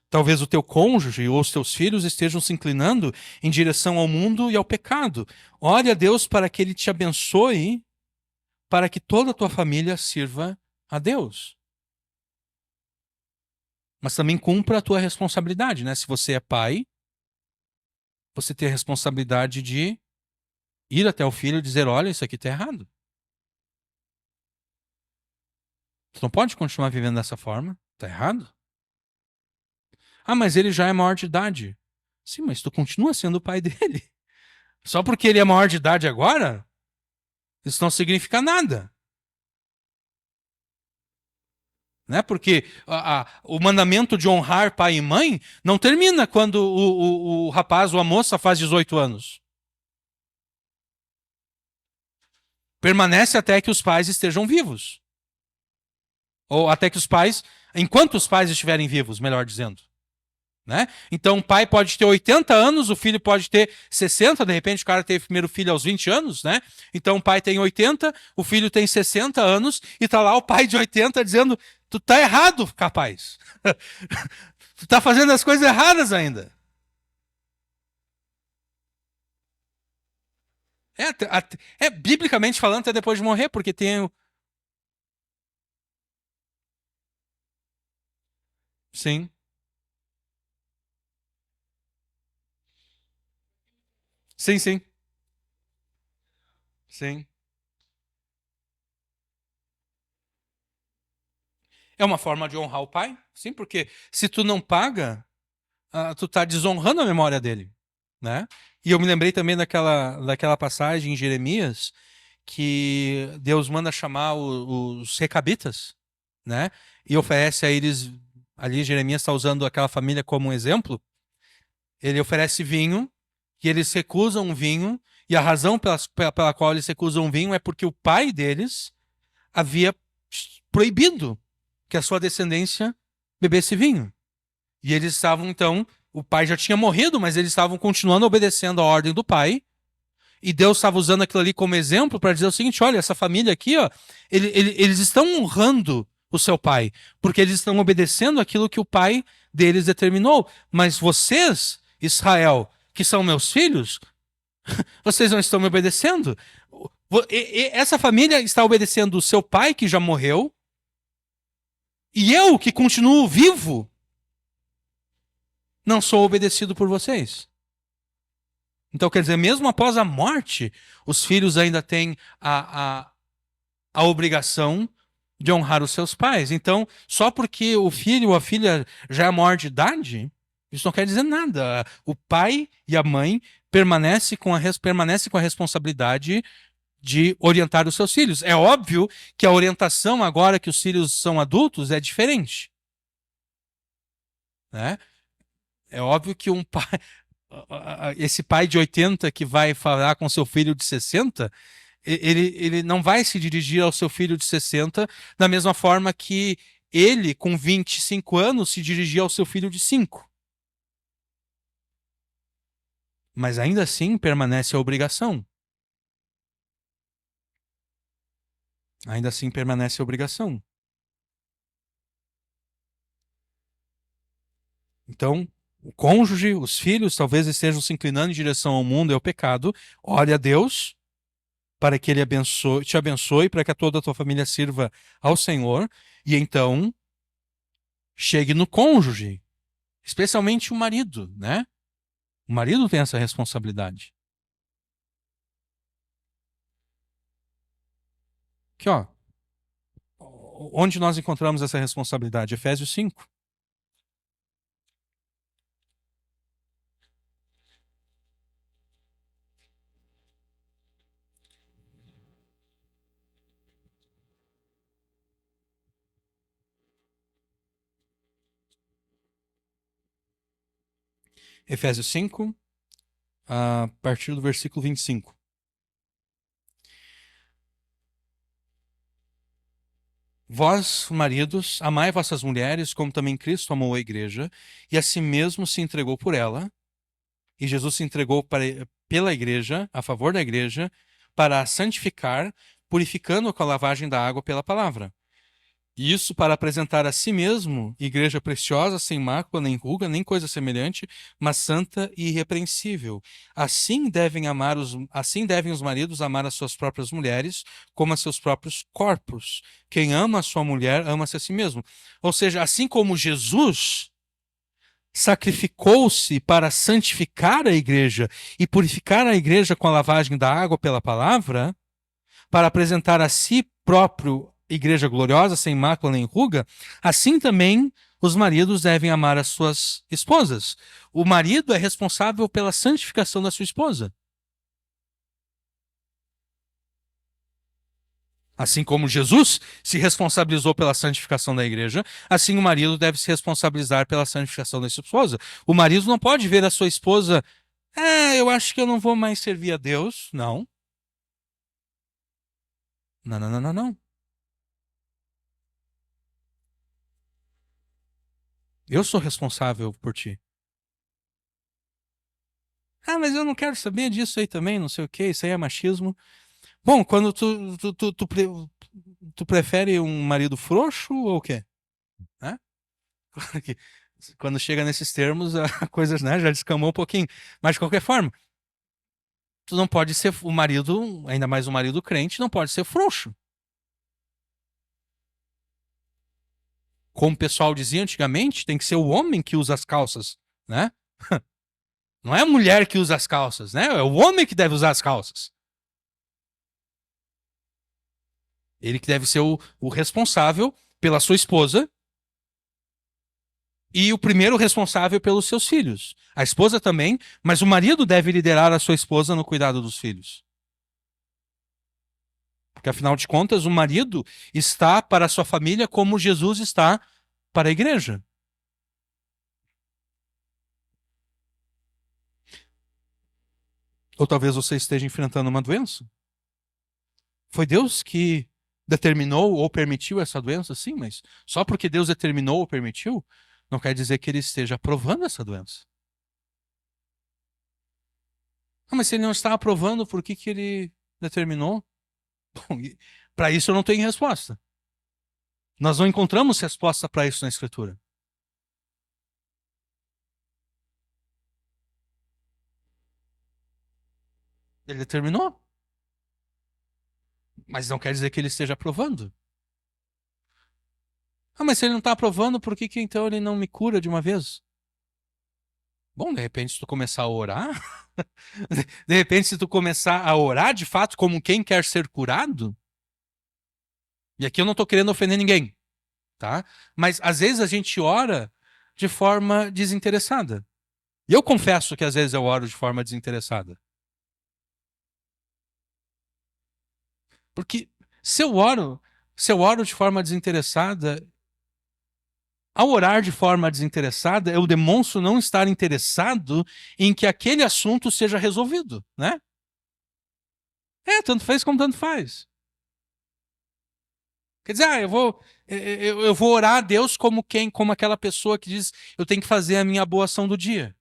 Talvez o teu cônjuge ou os teus filhos estejam se inclinando em direção ao mundo e ao pecado. Ore a Deus para que Ele te abençoe, para que toda a tua família sirva a Deus. Mas também cumpra a tua responsabilidade, né? Se você é pai, você tem a responsabilidade de ir até o filho e dizer, olha, isso aqui está errado. Você não pode continuar vivendo dessa forma, está errado. Ah, mas ele já é maior de idade. Sim, mas tu continua sendo o pai dele. Só porque ele é maior de idade agora, isso não significa nada. Né? Porque o mandamento de honrar pai e mãe não termina quando o rapaz ou a moça faz 18 anos. Permanece até que os pais estejam vivos. Ou até que os pais, enquanto os pais estiverem vivos, melhor dizendo. Né? Então o pai pode ter 80 anos, o filho pode ter 60, de repente o cara teve o primeiro filho aos 20 anos, né? Então o pai tem 80, o filho tem 60 anos, e tá lá o pai de 80 dizendo: tu tá errado, capaz. Tu tá fazendo as coisas erradas ainda. Biblicamente falando, até depois de morrer, porque tem o. Sim, sim, sim, sim. É uma forma de honrar o pai, sim, porque se tu não paga, tu tá desonrando a memória dele, né? E eu me lembrei também daquela passagem em Jeremias que Deus manda chamar os recabitas, né? E oferece a eles, ali Jeremias está usando aquela família como um exemplo, ele oferece vinho e eles recusam o vinho, e a razão pela qual eles recusam o vinho é porque o pai deles havia proibido que a sua descendência bebesse vinho. E eles estavam, então, o pai já tinha morrido, mas eles estavam continuando obedecendo a ordem do pai. E Deus estava usando aquilo ali como exemplo para dizer o seguinte: olha, essa família aqui, ó, eles estão honrando o seu pai, porque eles estão obedecendo aquilo que o pai deles determinou. Mas vocês, Israel, que são meus filhos, vocês não estão me obedecendo. Essa família está obedecendo o seu pai, que já morreu, e eu, que continuo vivo, não sou obedecido por vocês. Então, quer dizer, mesmo após a morte, os filhos ainda têm a obrigação de honrar os seus pais. Então, só porque o filho ou a filha já é maior de idade, isso não quer dizer nada. O pai e a mãe permanecem com a responsabilidade de orientar os seus filhos. É óbvio que a orientação, agora que os filhos são adultos, é diferente. Né? É óbvio que um pai, esse pai de 80 que vai falar com seu filho de 60, ele não vai se dirigir ao seu filho de 60 da mesma forma que ele, com 25 anos, se dirigia ao seu filho de 5. Mas ainda assim permanece a obrigação. Ainda assim permanece a obrigação. Então, o cônjuge, os filhos, talvez estejam se inclinando em direção ao mundo e ao pecado. Ore a Deus para que Ele te abençoe, para que toda a tua família sirva ao Senhor. E então, chegue no cônjuge, especialmente o marido, né? O marido tem essa responsabilidade. Aqui, ó. Onde nós encontramos essa responsabilidade? Efésios 5. Efésios 5, a partir do versículo 25. Vós, maridos, amai vossas mulheres, como também Cristo amou a igreja, e a si mesmo se entregou por ela. E Jesus se entregou pela igreja, a favor da igreja, para a santificar, purificando-a com a lavagem da água pela palavra. E isso para apresentar a si mesmo igreja preciosa, sem mácula, nem ruga, nem coisa semelhante, mas santa e irrepreensível. Assim devem os maridos amar as suas próprias mulheres, como a seus próprios corpos. Quem ama a sua mulher, ama-se a si mesmo. Ou seja, assim como Jesus sacrificou-se para santificar a igreja e purificar a igreja com a lavagem da água pela palavra, para apresentar a si próprio igreja gloriosa, sem mácula nem ruga, assim também os maridos devem amar as suas esposas. O marido é responsável pela santificação da sua esposa. Assim como Jesus se responsabilizou pela santificação da igreja, assim o marido deve se responsabilizar pela santificação da sua esposa. O marido não pode ver a sua esposa, eu acho que eu não vou mais servir a Deus. Não. Não, não, não, não, não. Eu sou responsável por ti. Ah, mas eu não quero saber disso aí também, não sei o quê, isso aí é machismo. Bom, quando tu prefere um marido frouxo ou o quê? Né? Quando chega nesses termos, a coisa, né, já descamou um pouquinho. Mas de qualquer forma, tu não pode ser o marido, ainda mais o marido crente, não pode ser frouxo. Como o pessoal dizia antigamente, tem que ser o homem que usa as calças, né? Não é a mulher que usa as calças, né? É o homem que deve usar as calças. Ele que deve ser o responsável pela sua esposa e o primeiro responsável pelos seus filhos. A esposa também, mas o marido deve liderar a sua esposa no cuidado dos filhos. Porque afinal de contas, o marido está para a sua família como Jesus está para a igreja. Ou talvez você esteja enfrentando uma doença. Foi Deus que determinou ou permitiu essa doença? Sim, mas só porque Deus determinou ou permitiu, não quer dizer que ele esteja aprovando essa doença. Ah, mas se ele não está aprovando, por que que ele determinou? Bom, para isso eu não tenho resposta. Nós não encontramos resposta para isso na Escritura. Ele determinou, mas não quer dizer que ele esteja aprovando. Ah, mas se ele não está aprovando, por que que então ele não me cura de uma vez? Bom, de repente, se tu começar a orar, de repente, se tu começar a orar de fato como quem quer ser curado, e aqui eu não estou querendo ofender ninguém, tá? Mas às vezes a gente ora de forma desinteressada. E eu confesso que às vezes eu oro de forma desinteressada. Porque se eu oro, se eu oro de forma desinteressada, ao orar de forma desinteressada, eu demonstro não estar interessado em que aquele assunto seja resolvido, né? É, tanto fez como tanto faz. Quer dizer, eu vou orar a Deus como quem, como aquela pessoa que diz, eu tenho que fazer a minha boa ação do dia,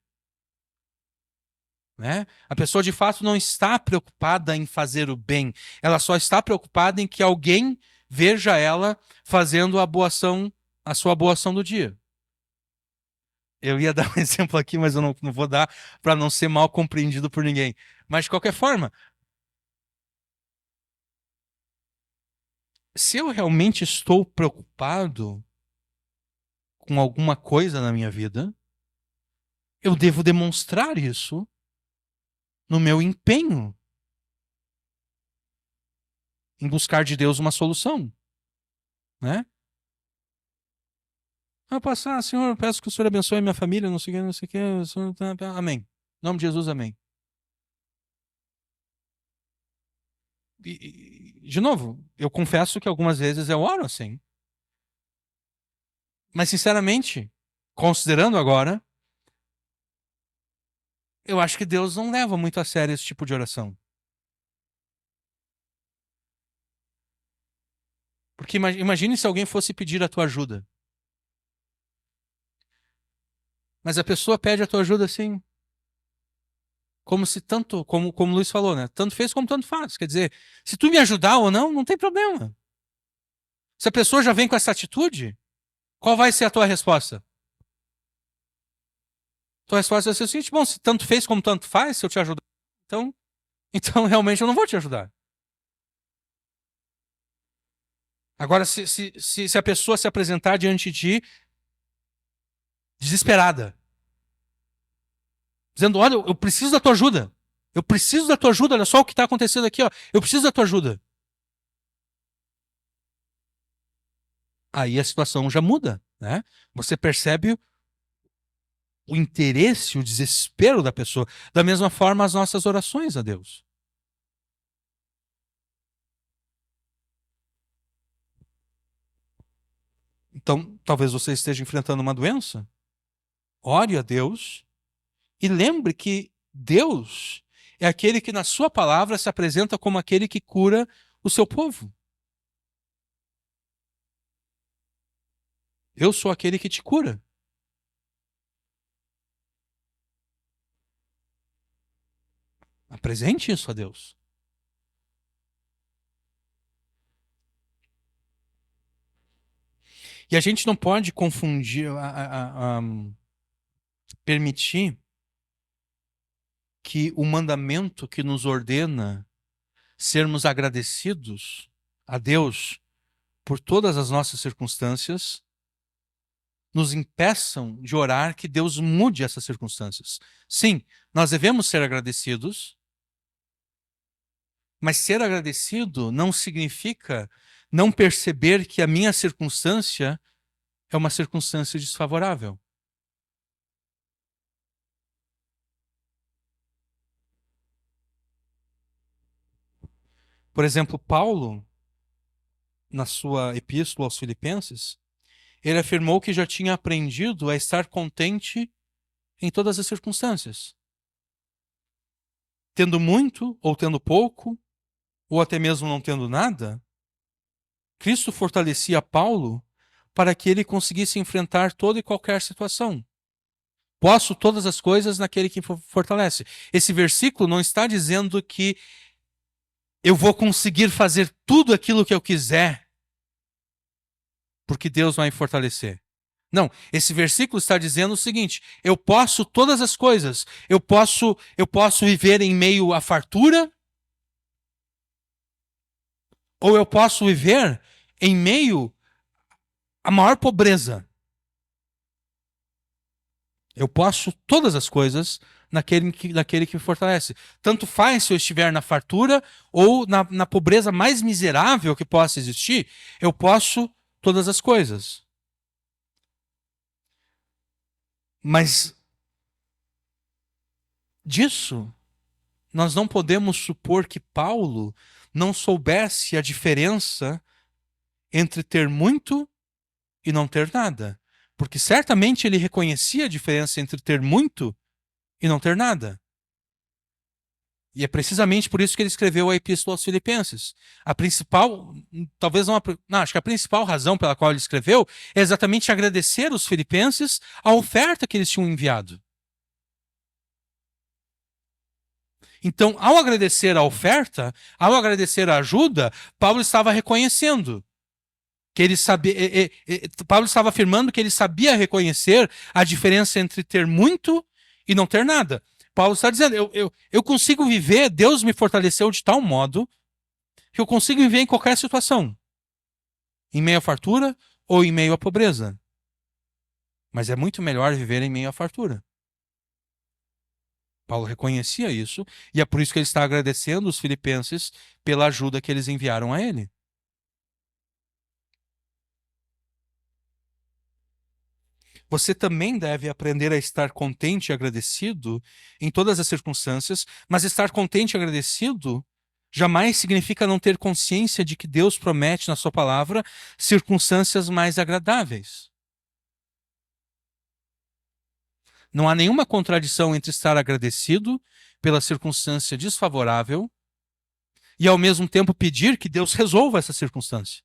né? A pessoa de fato não está preocupada em fazer o bem, ela só está preocupada em que alguém veja ela fazendo a boa ação, a sua boa ação do dia. Eu ia dar um exemplo aqui, mas eu não vou dar para não ser mal compreendido por ninguém. Mas de qualquer forma, se eu realmente estou preocupado com alguma coisa na minha vida, eu devo demonstrar isso no meu empenho em buscar de Deus uma solução, né? Eu posso, Senhor, eu peço que o Senhor abençoe a minha família, não sei o que, não sei o que. Amém. Em nome de Jesus, amém. De novo, eu confesso que algumas vezes eu oro assim. Mas, sinceramente, considerando agora, eu acho que Deus não leva muito a sério esse tipo de oração. Porque imagine se alguém fosse pedir a tua ajuda. Mas a pessoa pede a tua ajuda assim, como se tanto, como o Luiz falou, né? Tanto fez como tanto faz. Quer dizer, se tu me ajudar ou não, não tem problema. Se a pessoa já vem com essa atitude, qual vai ser a tua resposta? Tua resposta vai ser o seguinte: bom, se tanto fez como tanto faz, se eu te ajudar, então, então realmente eu não vou te ajudar. Agora, se a pessoa se apresentar diante de ti desesperada, dizendo: olha, eu preciso da tua ajuda. Eu preciso da tua ajuda, olha só o que está acontecendo aqui, ó. Eu preciso da tua ajuda. Aí a situação já muda, né? Você percebe o interesse, o desespero da pessoa. Da mesma forma, as nossas orações a Deus. Então, talvez você esteja enfrentando uma doença. Ore a Deus e lembre que Deus é aquele que, na sua palavra, se apresenta como aquele que cura o seu povo. Eu sou aquele que te cura. Apresente isso a Deus. E a gente não pode confundir, permitir que o mandamento que nos ordena sermos agradecidos a Deus por todas as nossas circunstâncias nos impeçam de orar que Deus mude essas circunstâncias. Sim, nós devemos ser agradecidos, mas ser agradecido não significa não perceber que a minha circunstância é uma circunstância desfavorável. Por exemplo, Paulo, na sua epístola aos Filipenses, ele afirmou que já tinha aprendido a estar contente em todas as circunstâncias. Tendo muito ou tendo pouco, ou até mesmo não tendo nada, Cristo fortalecia Paulo para que ele conseguisse enfrentar toda e qualquer situação. Posso todas as coisas naquele que fortalece. Esse versículo não está dizendo que eu vou conseguir fazer tudo aquilo que eu quiser, porque Deus vai me fortalecer. Não, esse versículo está dizendo o seguinte: eu posso todas as coisas. Eu posso viver em meio à fartura, ou eu posso viver em meio à maior pobreza. Eu posso todas as coisas naquele que me fortalece. Tanto faz se eu estiver na fartura ou na pobreza mais miserável que possa existir, eu posso todas as coisas. Mas disso, nós não podemos supor que Paulo não soubesse a diferença entre ter muito e não ter nada. Porque certamente ele reconhecia a diferença entre ter muito e não ter nada. E é precisamente por isso que ele escreveu a Epístola aos Filipenses. A principal, talvez não, acho que a principal razão pela qual ele escreveu é exatamente agradecer os filipenses a oferta que eles tinham enviado. Então, ao agradecer a oferta, ao agradecer a ajuda, Paulo estava reconhecendo que ele sabia, Paulo estava afirmando que ele sabia reconhecer a diferença entre ter muito e não ter nada. Paulo está dizendo, eu consigo viver, Deus me fortaleceu de tal modo que eu consigo viver em qualquer situação. Em meio à fartura ou em meio à pobreza. Mas é muito melhor viver em meio à fartura. Paulo reconhecia isso e é por isso que ele está agradecendo os filipenses pela ajuda que eles enviaram a ele. Você também deve aprender a estar contente e agradecido em todas as circunstâncias, mas estar contente e agradecido jamais significa não ter consciência de que Deus promete na sua palavra circunstâncias mais agradáveis. Não há nenhuma contradição entre estar agradecido pela circunstância desfavorável e ao mesmo tempo pedir que Deus resolva essa circunstância.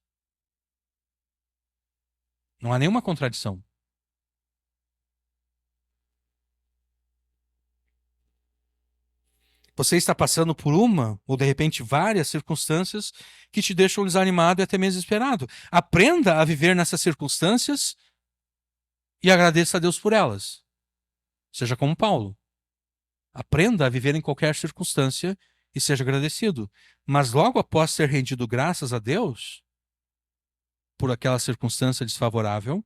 Não há nenhuma contradição. Você está passando por uma, ou de repente várias circunstâncias que te deixam desanimado e até mesmo desesperado. Aprenda a viver nessas circunstâncias e agradeça a Deus por elas. Seja como Paulo. Aprenda a viver em qualquer circunstância e seja agradecido. Mas logo após ter rendido graças a Deus por aquela circunstância desfavorável,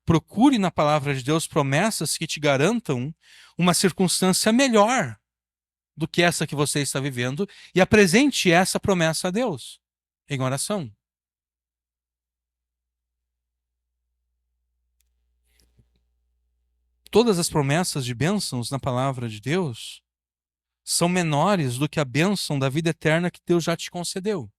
procure na palavra de Deus promessas que te garantam uma circunstância melhor do que essa que você está vivendo e apresente essa promessa a Deus em oração. Todas as promessas de bênçãos na palavra de Deus são menores do que a bênção da vida eterna que Deus já te concedeu.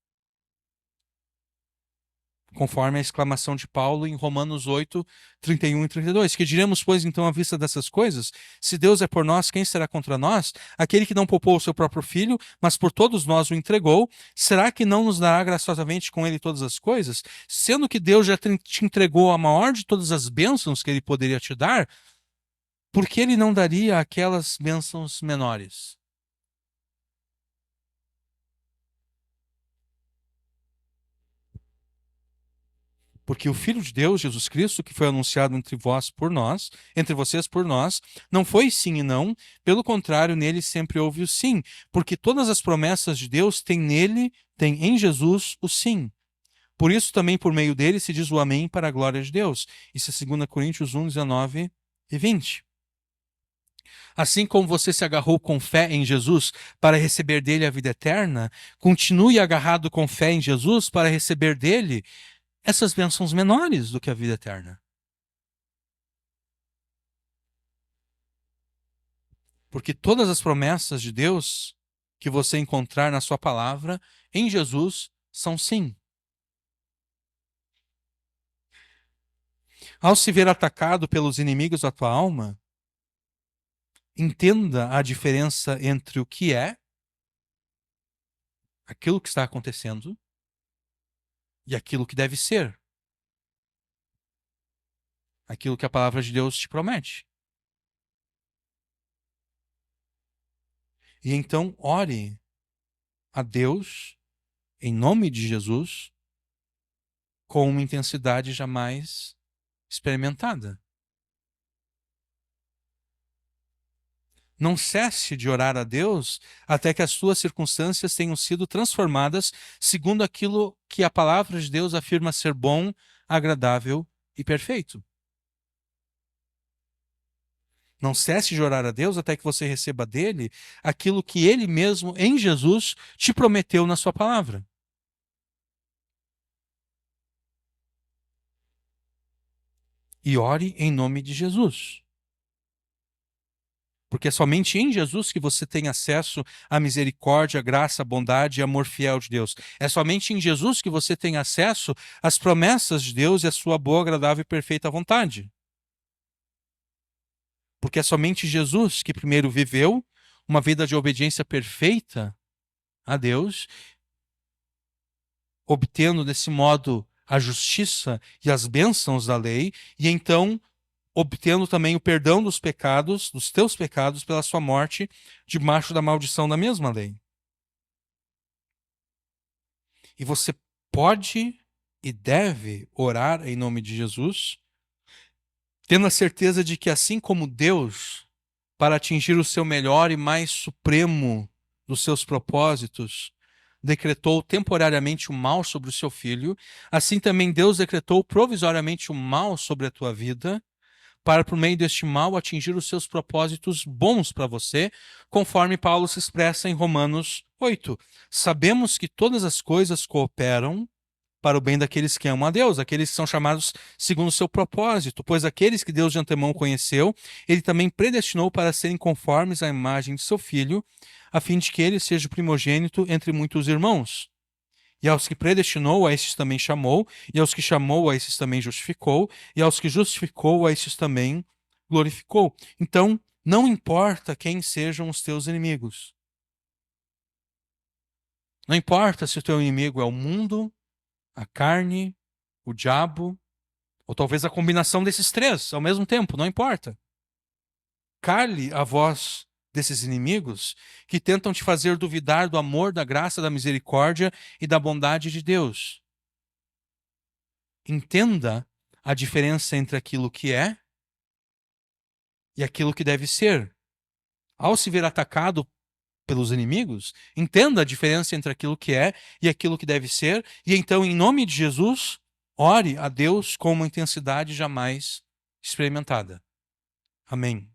Conforme a exclamação de Paulo em Romanos 8, 31 e 32. Que diremos, pois, então, à vista dessas coisas? Se Deus é por nós, quem será contra nós? Aquele que não poupou o seu próprio filho, mas por todos nós o entregou, será que não nos dará graciosamente com ele todas as coisas? Sendo que Deus já te entregou a maior de todas as bênçãos que ele poderia te dar, por que ele não daria aquelas bênçãos menores? Porque o Filho de Deus, Jesus Cristo, que foi anunciado entre vós por nós, entre vocês por nós, não foi sim e não, pelo contrário, nele sempre houve o sim, porque todas as promessas de Deus têm nele, têm em Jesus o sim. Por isso também por meio dele se diz o amém para a glória de Deus. Isso é 2 Coríntios 1, 19 e 20. Assim como você se agarrou com fé em Jesus para receber dele a vida eterna, continue agarrado com fé em Jesus para receber dele essas bênçãos menores do que a vida eterna. Porque todas as promessas de Deus que você encontrar na sua palavra, em Jesus, são sim. Ao se ver atacado pelos inimigos da tua alma, entenda a diferença entre o que é, aquilo que está acontecendo, e aquilo que deve ser, aquilo que a palavra de Deus te promete. E então ore a Deus, em nome de Jesus, com uma intensidade jamais experimentada. Não cesse de orar a Deus até que as suas circunstâncias tenham sido transformadas segundo aquilo que a palavra de Deus afirma ser bom, agradável e perfeito. Não cesse de orar a Deus até que você receba dele aquilo que ele mesmo, em Jesus, te prometeu na sua palavra. E ore em nome de Jesus. Porque é somente em Jesus que você tem acesso à misericórdia, graça, bondade e amor fiel de Deus. É somente em Jesus que você tem acesso às promessas de Deus e à sua boa, agradável e perfeita vontade. Porque é somente Jesus que primeiro viveu uma vida de obediência perfeita a Deus, obtendo desse modo a justiça e as bênçãos da lei, e então obtendo também o perdão dos pecados, dos teus pecados, pela sua morte, debaixo da maldição da mesma lei. E você pode e deve orar em nome de Jesus, tendo a certeza de que assim como Deus, para atingir o seu melhor e mais supremo dos seus propósitos, decretou temporariamente o mal sobre o seu filho, assim também Deus decretou provisoriamente o mal sobre a tua vida, para por meio deste mal atingir os seus propósitos bons para você, conforme Paulo se expressa em Romanos 8. Sabemos que todas as coisas cooperam para o bem daqueles que amam a Deus, aqueles que são chamados segundo o seu propósito, pois aqueles que Deus de antemão conheceu, ele também predestinou para serem conformes à imagem de seu Filho, a fim de que ele seja o primogênito entre muitos irmãos. E aos que predestinou, a estes também chamou, e aos que chamou, a estes também justificou, e aos que justificou, a estes também glorificou. Então, não importa quem sejam os teus inimigos. Não importa se o teu inimigo é o mundo, a carne, o diabo, ou talvez a combinação desses três ao mesmo tempo, não importa. Cale a voz desses inimigos que tentam te fazer duvidar do amor, da graça, da misericórdia e da bondade de Deus. Entenda a diferença entre aquilo que é e aquilo que deve ser. Ao se ver atacado pelos inimigos, entenda a diferença entre aquilo que é e aquilo que deve ser, e então, em nome de Jesus, ore a Deus com uma intensidade jamais experimentada. Amém.